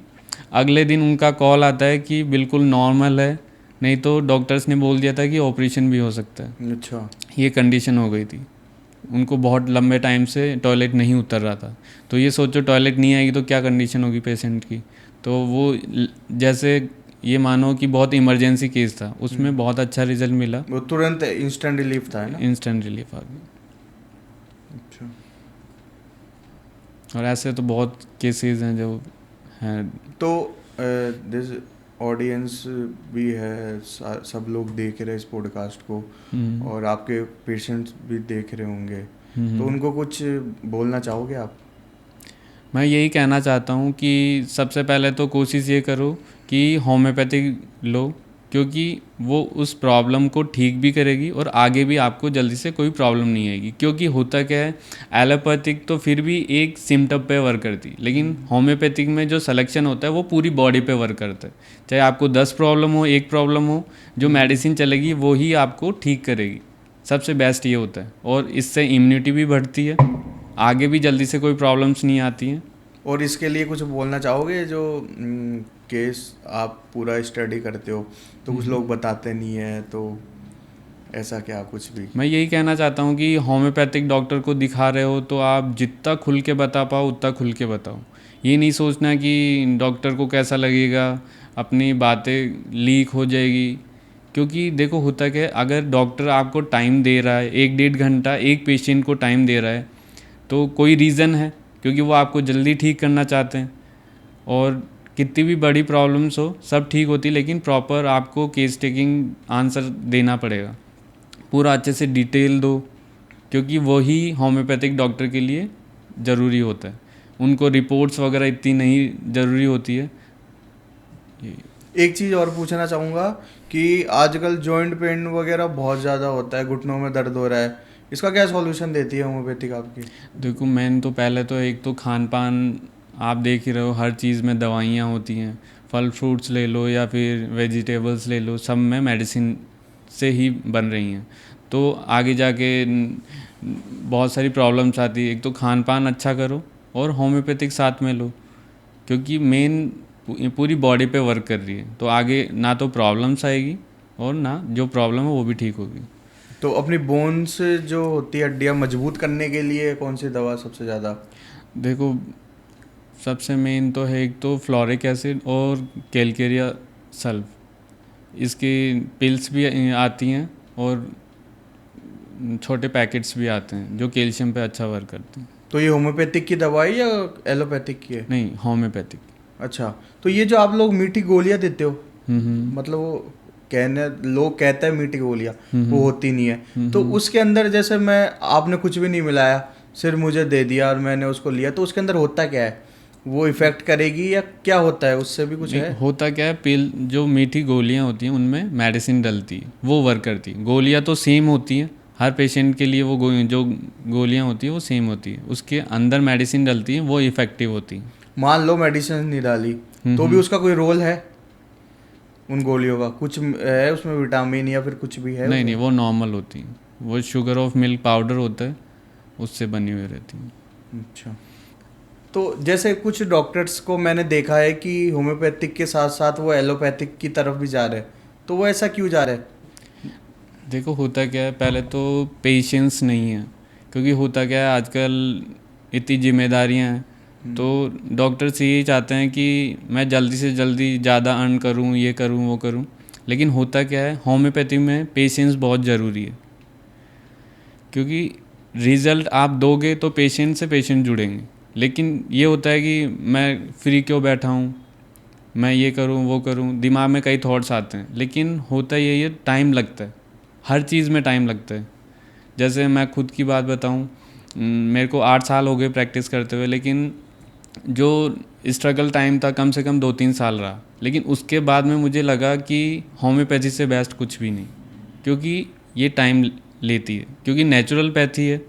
अगले दिन उनका कॉल आता है कि बिल्कुल नॉर्मल है, नहीं तो डॉक्टर्स ने बोल दिया था कि ऑपरेशन भी हो सकता है। अच्छा, ये कंडीशन हो गई थी, उनको बहुत लंबे टाइम से टॉयलेट नहीं उतर रहा था। तो ये सोचो टॉयलेट नहीं आएगी तो क्या कंडीशन होगी पेशेंट की। तो वो जैसे ये मानो कि बहुत इमरजेंसी केस था, उसमें बहुत अच्छा रिजल्ट मिला, वो तुरंत इंस्टेंट रिलीफ था, है ना? इंस्टेंट रिलीफ आ गई। अच्छा, और ऐसे तो बहुत केसेस हैं जो हैं। तो दिस ऑडियंस भी है, सब लोग देख रहे हैं इस पॉडकास्ट को, और आपके पेशेंट्स भी देख रहे होंगे, तो उनको कुछ बोलना चाहोगे आप? मैं यही कहना चाहता हूँ कि सबसे पहले तो कोशिश ये करो कि होम्योपैथिक लो, क्योंकि वो उस प्रॉब्लम को ठीक भी करेगी और आगे भी आपको जल्दी से कोई प्रॉब्लम नहीं आएगी। क्योंकि होता क्या है, एलोपैथिक तो फिर भी एक सिम्टम पे वर्क करती, लेकिन होम्योपैथिक में जो सिलेक्शन होता है वो पूरी बॉडी पे वर्क करता है। चाहे आपको 10 प्रॉब्लम हो, 1 प्रॉब्लम हो, जो मेडिसिन चलेगी वो ही आपको ठीक करेगी। सबसे बेस्ट ये होता है, और इससे इम्यूनिटी भी बढ़ती है, आगे भी जल्दी से कोई प्रॉब्लम्स नहीं आती हैं। और इसके लिए कुछ बोलना चाहोगे, जो केस आप पूरा स्टडी करते हो तो कुछ लोग बताते नहीं है, तो ऐसा क्या कुछ भी? मैं यही कहना चाहता हूँ कि होम्योपैथिक डॉक्टर को दिखा रहे हो तो आप जितना खुल के बता पाओ उतना खुल के बताओ। ये नहीं सोचना कि डॉक्टर को कैसा लगेगा, अपनी बातें लीक हो जाएगी। क्योंकि देखो होता क्या है, अगर डॉक्टर आपको टाइम दे रहा है 1-1.5 घंटा एक पेशेंट को टाइम दे रहा है, तो कोई रीज़न है, क्योंकि वो आपको जल्दी ठीक करना चाहते हैं। और कितनी भी बड़ी प्रॉब्लम्स हो सब ठीक होती, लेकिन प्रॉपर आपको केस टेकिंग आंसर देना पड़ेगा, पूरा अच्छे से डिटेल दो, क्योंकि वही होम्योपैथिक डॉक्टर के लिए ज़रूरी होता है। उनको रिपोर्ट्स वगैरह इतनी नहीं ज़रूरी होती है। एक चीज़ और पूछना चाहूँगा कि आजकल जॉइंट पेन वगैरह बहुत ज़्यादा होता है, घुटनों में दर्द हो रहा है, इसका क्या सॉल्यूशन देती है होम्योपैथिक आपकी? देखो मेन तो पहले तो एक तो खान पान आप देख ही रहे हो, हर चीज़ में दवाइयाँ होती हैं। फल फ्रूट्स ले लो या फिर वेजिटेबल्स ले लो, सब में मेडिसिन से ही बन रही हैं, तो आगे जाके बहुत सारी प्रॉब्लम्स आती है। एक तो खान पान अच्छा करो और होम्योपैथिक साथ में लो, क्योंकि मेन पूरी बॉडी पे वर्क कर रही है, तो आगे ना तो प्रॉब्लम्स आएगी और ना जो प्रॉब्लम है वो भी ठीक होगी। तो अपनी बोन्स जो होती है हड्डियाँ मजबूत करने के लिए कौन सी दवा सबसे ज़्यादा? देखो, सबसे मेन तो है एक तो फ्लोरिक एसिड और कैलकेरिया सल्फ, इसकी पिल्स भी आती हैं और छोटे पैकेट्स भी आते हैं जो कैल्शियम पे अच्छा वर्क करते हैं। तो ये होम्योपैथिक की दवा है या एलोपैथिक की है? नहीं, होम्योपैथिक। अच्छा, तो ये जो आप लोग मीठी गोलियां देते हो, हम्म मतलब वो कहने लोग कहते हैं मीठी गोलियां, हम्म वो होती नहीं है, तो उसके अंदर जैसे मैं आपने कुछ भी नहीं मिलाया, सिर्फ मुझे दे दिया और मैंने उसको लिया, तो उसके अंदर होता क्या है? वो इफेक्ट करेगी या क्या होता है? उससे भी कुछ नहीं, है? होता क्या है, पिल जो मीठी गोलियां होती हैं उनमें मेडिसिन डलती है, वो वर्क करती है। गोलियां तो सेम होती हैं हर पेशेंट के लिए, वो जो गोलियां होती है वो सेम होती है, उसके अंदर मेडिसिन डलती है, वो इफ़ेक्टिव होती है। मान लो मेडिसिन नहीं डाली, तो भी उसका कोई रोल है? उन गोलियों का कुछ है उसमें, विटामिन या फिर कुछ भी है नहीं उसमें? नहीं, वो नॉर्मल होती हैं, वो शुगर ऑफ मिल्क पाउडर होता है, उससे बनी हुई रहती हैं। अच्छा, तो जैसे कुछ डॉक्टर्स को मैंने देखा है कि होम्योपैथिक के साथ साथ वो एलोपैथिक की तरफ भी जा रहे हैं, तो वो ऐसा क्यों जा रहे हैं? देखो, होता क्या है, पहले तो पेशेंस नहीं है, क्योंकि होता क्या है आजकल इतनी जिम्मेदारियां हैं, तो डॉक्टर्स यही चाहते हैं कि मैं जल्दी से जल्दी ज़्यादा अर्न करूं, ये करूं वो करूं। लेकिन होता क्या है, होम्योपैथी में पेशेंस बहुत ज़रूरी है, क्योंकि रिज़ल्ट आप दोगे तो पेशेंट से पेशेंट जुड़ेंगे। लेकिन ये होता है कि मैं फ्री क्यों बैठा हूँ, मैं ये करूँ वो करूँ, दिमाग में कई थॉट्स आते हैं। लेकिन होता यही है, टाइम लगता है, हर चीज़ में टाइम लगता है। जैसे मैं खुद की बात बताऊँ, मेरे को 8 साल हो गए प्रैक्टिस करते हुए, लेकिन जो स्ट्रगल टाइम था कम से कम 2-3 साल रहा। लेकिन उसके बाद में मुझे लगा कि होम्योपैथी से बेस्ट कुछ भी नहीं, क्योंकि ये टाइम लेती है, क्योंकि नेचुरल पैथी है,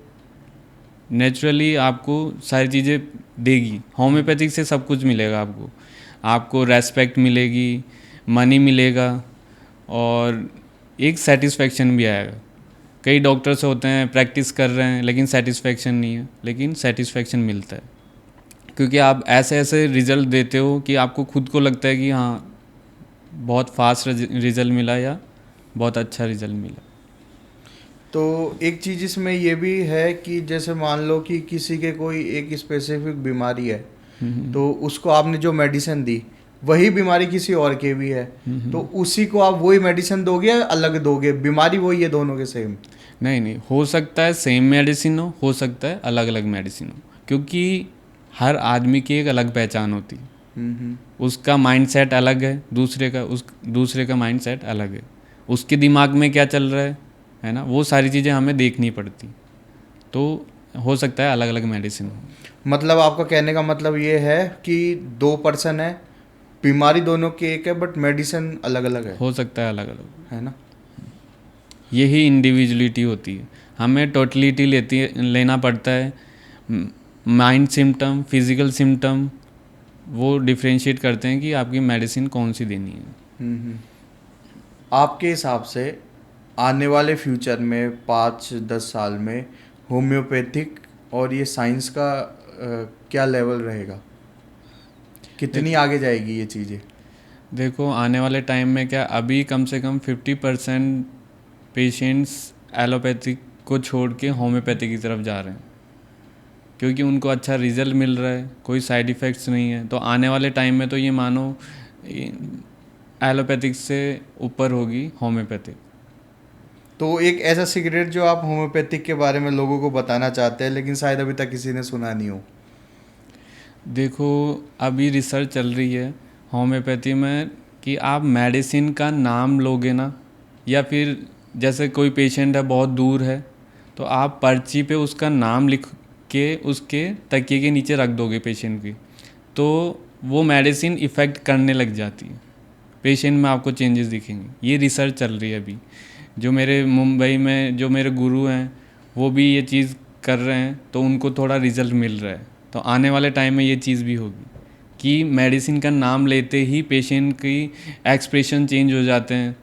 नेचुरली आपको सारी चीज़ें देगी। होम्योपैथिक से सब कुछ मिलेगा आपको, आपको रेस्पेक्ट मिलेगी, मनी मिलेगा और एक सेटिस्फेक्शन भी आएगा। कई डॉक्टर्स होते हैं प्रैक्टिस कर रहे हैं लेकिन सेटिस्फेक्शन नहीं है, लेकिन सेटिस्फेक्शन मिलता है, क्योंकि आप ऐसे ऐसे रिज़ल्ट देते हो कि आपको खुद को लगता है कि हाँ, बहुत फास्ट रिज़ल्ट मिला या बहुत अच्छा रिज़ल्ट मिला। तो एक चीज़ इसमें ये भी है कि जैसे मान लो कि किसी के कोई एक स्पेसिफिक बीमारी है, तो उसको आपने जो मेडिसिन दी वही बीमारी किसी और के भी है, तो उसी को आप वही मेडिसिन दोगे या अलग दोगे? बीमारी वही है दोनों के सेम? नहीं नहीं, हो सकता है सेम मेडिसिन हो सकता है अलग अलग मेडिसिन हो, क्योंकि हर आदमी की एक अलग पहचान होती है। उसका माइंडसेट अलग है, दूसरे का माइंडसेट अलग है, उसके दिमाग में क्या चल रहा है ना, वो सारी चीज़ें हमें देखनी पड़ती, तो हो सकता है अलग अलग मेडिसिन हो। मतलब आपका कहने का मतलब ये है कि 2 पर्सन है, बीमारी दोनों की एक है बट मेडिसिन अलग अलग है? हो सकता है अलग अलग, है ना? यही इंडिविजुअलिटी होती है। हमें टोटलिटी लेना पड़ता है। माइंड सिम्टम, फिजिकल सिम्टम, वो डिफ्रेंशिएट करते हैं कि आपकी मेडिसिन कौन सी देनी है। हम्म। आपके हिसाब से आने वाले फ्यूचर में 5-10 साल में होम्योपैथिक और ये साइंस का क्या लेवल रहेगा? कितनी आगे जाएगी ये चीज़ें? देखो, आने वाले टाइम में क्या, अभी कम से कम 50% पेशेंट्स एलोपैथिक को छोड़ के होम्योपैथिक की तरफ जा रहे हैं, क्योंकि उनको अच्छा रिजल्ट मिल रहा है, कोई साइड इफ़ेक्ट्स नहीं है। तो आने वाले टाइम में तो ये मानो एलोपैथिक से ऊपर होगी होम्योपैथिक। तो एक ऐसा सीक्रेट जो आप होम्योपैथिक के बारे में लोगों को बताना चाहते हैं लेकिन शायद अभी तक किसी ने सुना नहीं हो? देखो, अभी रिसर्च चल रही है होम्योपैथी में कि आप मेडिसिन का नाम लोगे ना, या फिर जैसे कोई पेशेंट है बहुत दूर है, तो आप पर्ची पे उसका नाम लिख के उसके तकिए के नीचे रख दोगे पेशेंट की, तो वो मेडिसिन इफ़ेक्ट करने लग जाती है, पेशेंट में आपको चेंजेस दिखेंगे। ये रिसर्च चल रही है अभी। जो मेरे मुंबई में जो मेरे गुरु हैं वो भी ये चीज़ कर रहे हैं, तो उनको थोड़ा रिजल्ट मिल रहा है। तो आने वाले टाइम में ये चीज़ भी होगी कि मेडिसिन का नाम लेते ही पेशेंट की एक्सप्रेशन चेंज हो जाते हैं,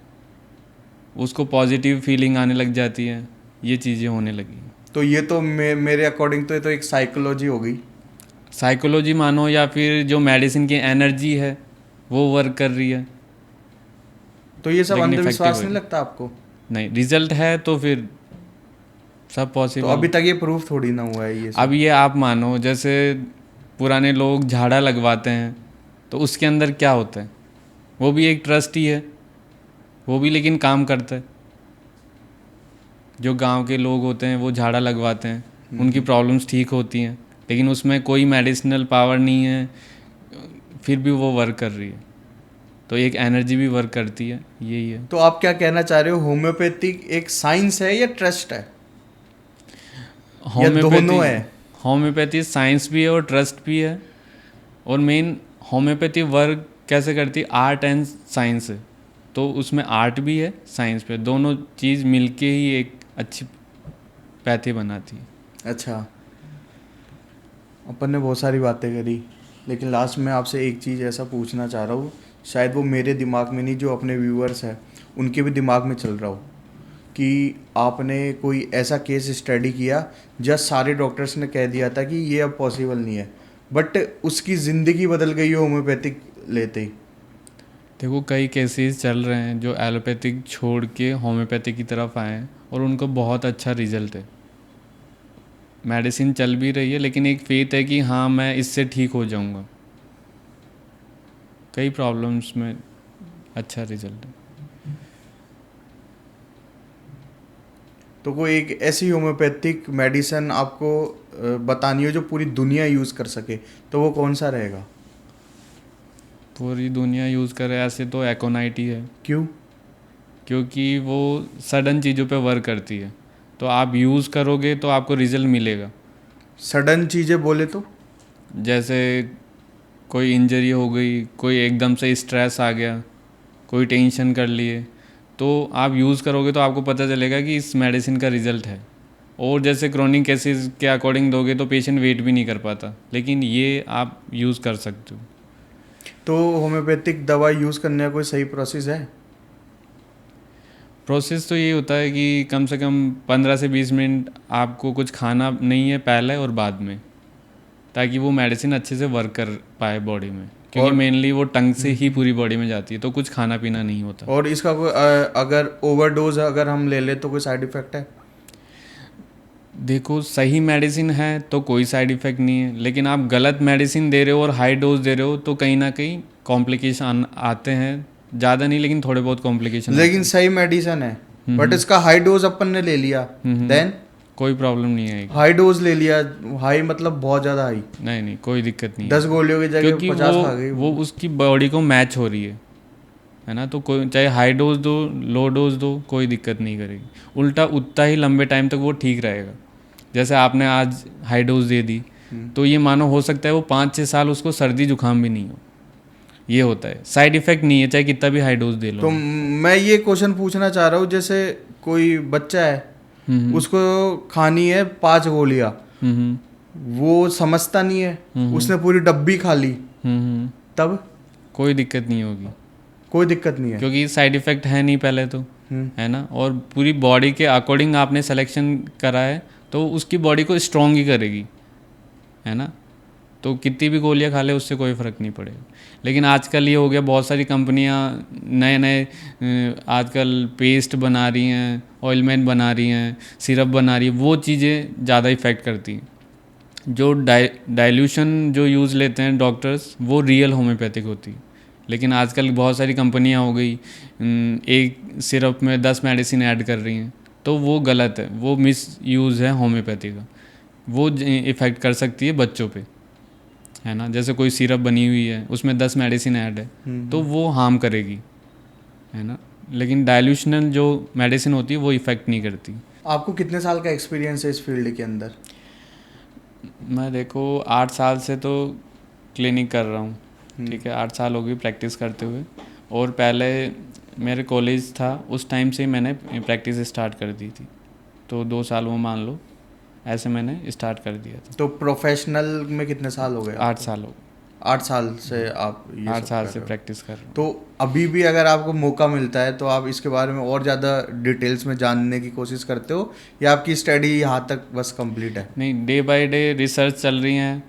उसको पॉजिटिव फीलिंग आने लग जाती है, ये चीज़ें होने लगी। तो ये तो मेरे अकॉर्डिंग तो ये तो एक साइकोलॉजी हो गई। साइकोलॉजी मानो या फिर जो मेडिसिन की एनर्जी है वो वर्क कर रही है। तो ये सब लेकिन अंधविश्वास effective नहीं है। लगता आपको? नहीं, रिजल्ट है तो फिर सब तो पॉसिबल। अभी तक ये प्रूफ थोड़ी ना हुआ है ये सब। अब ये आप मानो जैसे पुराने लोग झाड़ा लगवाते हैं तो उसके अंदर क्या होता है, वो भी एक ट्रस्ट ही है, वो भी लेकिन काम करता है। जो गांव के लोग होते हैं वो झाड़ा लगवाते हैं, उनकी प्रॉब्लम्स ठीक होती हैं, लेकिन उसमें कोई मेडिसिनल पावर नहीं है, फिर भी वो वर्क कर रही है। तो एक एनर्जी भी वर्क करती है, यही है। तो आप क्या कहना चाह रहे हो, होम्योपैथिक एक साइंस है या ट्रस्ट है, या दोनों है? होम्योपैथी साइंस भी है और ट्रस्ट भी है। और मेन होम्योपैथी वर्क कैसे करती है, आर्ट एंड साइंस है, तो उसमें आर्ट भी है साइंस पे, दोनों चीज़ मिलके ही एक अच्छी पैथी बनाती है। अच्छा, अपन ने बहुत सारी बातें करी, लेकिन लास्ट में आपसे एक चीज़ ऐसा पूछना चाह रहा हूँ, शायद वो मेरे दिमाग में नहीं, जो अपने व्यूअर्स हैं उनके भी दिमाग में चल रहा हो, कि आपने कोई ऐसा केस स्टडी किया जहाँ सारे डॉक्टर्स ने कह दिया था कि ये अब पॉसिबल नहीं है, बट उसकी ज़िंदगी बदल गई हो होम्योपैथिक लेते ही। देखो, कई केसेस चल रहे हैं जो एलोपैथिक छोड़ के होम्योपैथिक की तरफ आए हैं और उनको बहुत अच्छा रिजल्ट है। मेडिसिन चल भी रही है लेकिन एक फेथ है कि हाँ मैं इससे ठीक हो जाऊंगा। कई प्रॉब्लम्स में अच्छा रिजल्ट है। तो कोई एक ऐसी होम्योपैथिक मेडिसिन आपको बतानी हो जो पूरी दुनिया यूज़ कर सके, तो वो कौन सा रहेगा? पूरी दुनिया यूज़ करे ऐसे तो एकोनाइट ही है। क्यों? क्योंकि वो सडन चीज़ों पे वर्क करती है, तो आप यूज़ करोगे तो आपको रिजल्ट मिलेगा। सडन चीज़ें बोले तो? जैसे कोई इंजरी हो गई, कोई एकदम से स्ट्रेस आ गया, कोई टेंशन कर लिए, तो आप यूज़ करोगे तो आपको पता चलेगा कि इस मेडिसिन का रिज़ल्ट है। और जैसे क्रोनिक केसेस के अकॉर्डिंग दोगे तो पेशेंट वेट भी नहीं कर पाता, लेकिन ये आप यूज़ कर सकते हो। तो होम्योपैथिक दवा यूज़ करने का कोई सही प्रोसेस है? प्रोसेस तो ये होता है कि कम से कम 15 से 20 मिनट आपको कुछ खाना नहीं है पहले और बाद में, ताकि वो मेडिसिन अच्छे से वर्क कर पाए बॉडी में, क्योंकि मेनली वो टंग से ही पूरी बॉडी में जाती है, तो कुछ खाना पीना नहीं होता। और इसका कोई अगर ओवरडोज अगर हम ले ले तो कोई साइड इफ़ेक्ट है? देखो, सही मेडिसिन है तो कोई साइड इफ़ेक्ट नहीं है, लेकिन आप गलत मेडिसिन दे रहे हो और हाई डोज दे रहे हो तो कहीं ना कहीं कॉम्प्लिकेशन आते हैं। ज़्यादा नहीं लेकिन थोड़े बहुत कॉम्प्लिकेशन। लेकिन सही मेडिसिन है बट इसका हाई डोज अपन ने ले लिया, देन कोई प्रॉब्लम नहीं आएगी। हाई डोज ले लिया, हाई मतलब बहुत ज़्यादा हाई, नहीं कोई दिक्कत नहीं 10 गोलियों की जगह क्योंकि 50 खा गई वो उसकी बॉडी को मैच हो रही है ना। तो कोई चाहे हाई डोज दो लो डोज दो, कोई दिक्कत नहीं करेगी, उल्टा उतना ही लंबे टाइम तक वो ठीक रहेगा। जैसे आपने आज हाई डोज दे दी तो ये मानो हो सकता है वो 5-6 साल उसको सर्दी जुकाम भी नहीं हो। ये होता है, साइड इफेक्ट नहीं है चाहे कितना भी हाई डोज दे लो। तो मैं ये क्वेश्चन पूछना चाह रहा हूँ, जैसे कोई बच्चा है उसको खानी है 5 गोलियाँ, वो समझता नहीं है, उसने पूरी डब्बी खा ली, तब कोई दिक्कत नहीं होगी। कोई दिक्कत नहीं है क्योंकि साइड इफेक्ट है नहीं पहले तो, है ना। और पूरी बॉडी के अकॉर्डिंग आपने सिलेक्शन करा है तो उसकी बॉडी को स्ट्रॉन्ग ही करेगी, है ना। तो कितनी भी गोलियां खा ले उससे कोई फ़र्क नहीं पड़ेगा। लेकिन आजकल ये हो गया, बहुत सारी कंपनियां नए नए आजकल पेस्ट बना रही हैं, ऑइलमेंट बना रही हैं, सिरप बना रही है, वो चीज़ें ज़्यादा इफ़ेक्ट करती हैं। जो डाइल्यूशन जो यूज़ लेते हैं डॉक्टर्स, वो रियल होम्योपैथिक होती है। लेकिन आजकल बहुत सारी कंपनियां हो गई, एक सिरप में 10 मेडिसिन ऐड कर रही हैं, तो वो गलत है, वो मिस यूज़ है होम्योपैथी का। वो इफ़ेक्ट कर सकती है बच्चों पे, है ना। जैसे कोई सिरप बनी हुई है उसमें 10 मेडिसिन ऐड है तो वो हार्म करेगी, है ना। लेकिन डाइल्यूशनल जो मेडिसिन होती है वो इफ़ेक्ट नहीं करती। आपको कितने साल का एक्सपीरियंस है इस फील्ड के अंदर? मैं देखो 8 साल से तो क्लिनिक कर रहा हूँ, ठीक है। 8 साल हो गई प्रैक्टिस करते हुए, और पहले मेरे कॉलेज था उस टाइम से ही मैंने प्रैक्टिस स्टार्ट कर दी थी, तो 2 साल वो मान लो, ऐसे मैंने स्टार्ट कर दिया था। तो प्रोफेशनल में कितने साल हो गए? 8 साल हो गए। 8 साल से आप ये 8 सब साल कर से रहे हो। प्रैक्टिस कर रहा हूँ। तो अभी भी अगर आपको मौका मिलता है तो आप इसके बारे में और ज़्यादा डिटेल्स में जानने की कोशिश करते हो, या आपकी स्टडी यहाँ तक बस कंप्लीट है? नहीं, डे बाय डे रिसर्च चल रही हैं,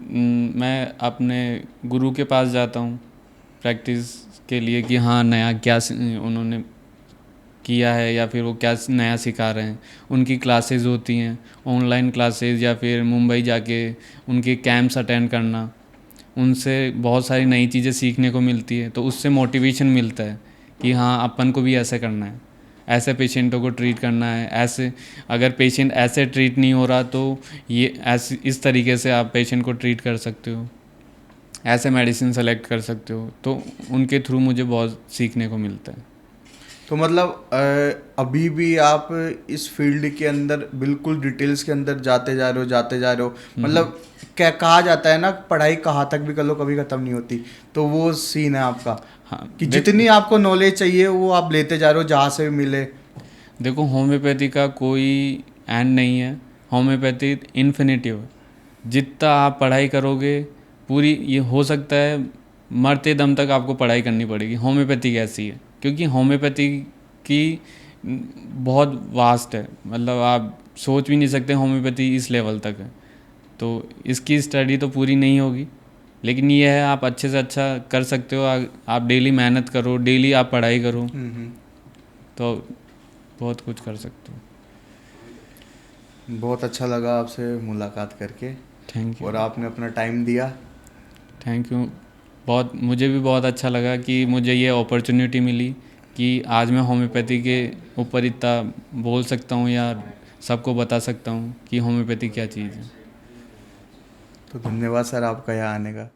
मैं अपने गुरु के पास जाता हूँ प्रैक्टिस के लिए कि हाँ नया क्या उन्होंने किया है या फिर वो क्या नया सिखा रहे हैं। उनकी क्लासेस होती हैं, ऑनलाइन क्लासेस, या फिर मुंबई जाके उनके कैंप्स अटेंड करना, उनसे बहुत सारी नई चीज़ें सीखने को मिलती है। तो उससे मोटिवेशन मिलता है कि हाँ अपन को भी ऐसे करना है, ऐसे पेशेंटों को ट्रीट करना है। ऐसे अगर पेशेंट ऐसे ट्रीट नहीं हो रहा तो ये ऐसे इस तरीके से आप पेशेंट को ट्रीट कर सकते हो, ऐसे मेडिसिन सेलेक्ट कर सकते हो। तो उनके थ्रू मुझे बहुत सीखने को मिलता है। तो मतलब अभी भी आप इस फील्ड के अंदर बिल्कुल डिटेल्स के अंदर जाते जा रहे हो। मतलब क्या कहा जाता है ना, पढ़ाई कहाँ तक भी कर लो कभी ख़त्म नहीं होती। तो वो सीन है आपका हाँ, कि जितनी आपको नॉलेज चाहिए वो आप लेते जा रहे हो जहाँ से भी मिले। देखो होम्योपैथी का कोई एंड नहीं है। होम्योपैथी इन्फिनिटिव है। जितना आप पढ़ाई करोगे पूरी, ये हो सकता है मरते दम तक आपको पढ़ाई करनी पड़ेगी। होम्योपैथी कैसी है, क्योंकि होम्योपैथी की बहुत वास्ट है। मतलब आप सोच भी नहीं सकते होम्योपैथी इस लेवल तक है। तो इसकी स्टडी तो पूरी नहीं होगी, लेकिन ये है आप अच्छे से अच्छा कर सकते हो। आप डेली मेहनत करो, डेली आप पढ़ाई करो, तो बहुत कुछ कर सकते हो। बहुत अच्छा लगा आपसे मुलाकात करके थैंक यू। और आपने अपना टाइम दिया। Thank you. बहुत मुझे भी बहुत अच्छा लगा कि मुझे ये अपॉर्चुनिटी मिली कि आज मैं होम्योपैथी के ऊपर इतना बोल सकता हूँ या सबको बता सकता हूँ कि होम्योपैथी क्या चीज़ है। तो धन्यवाद सर आपका यहाँ आने का।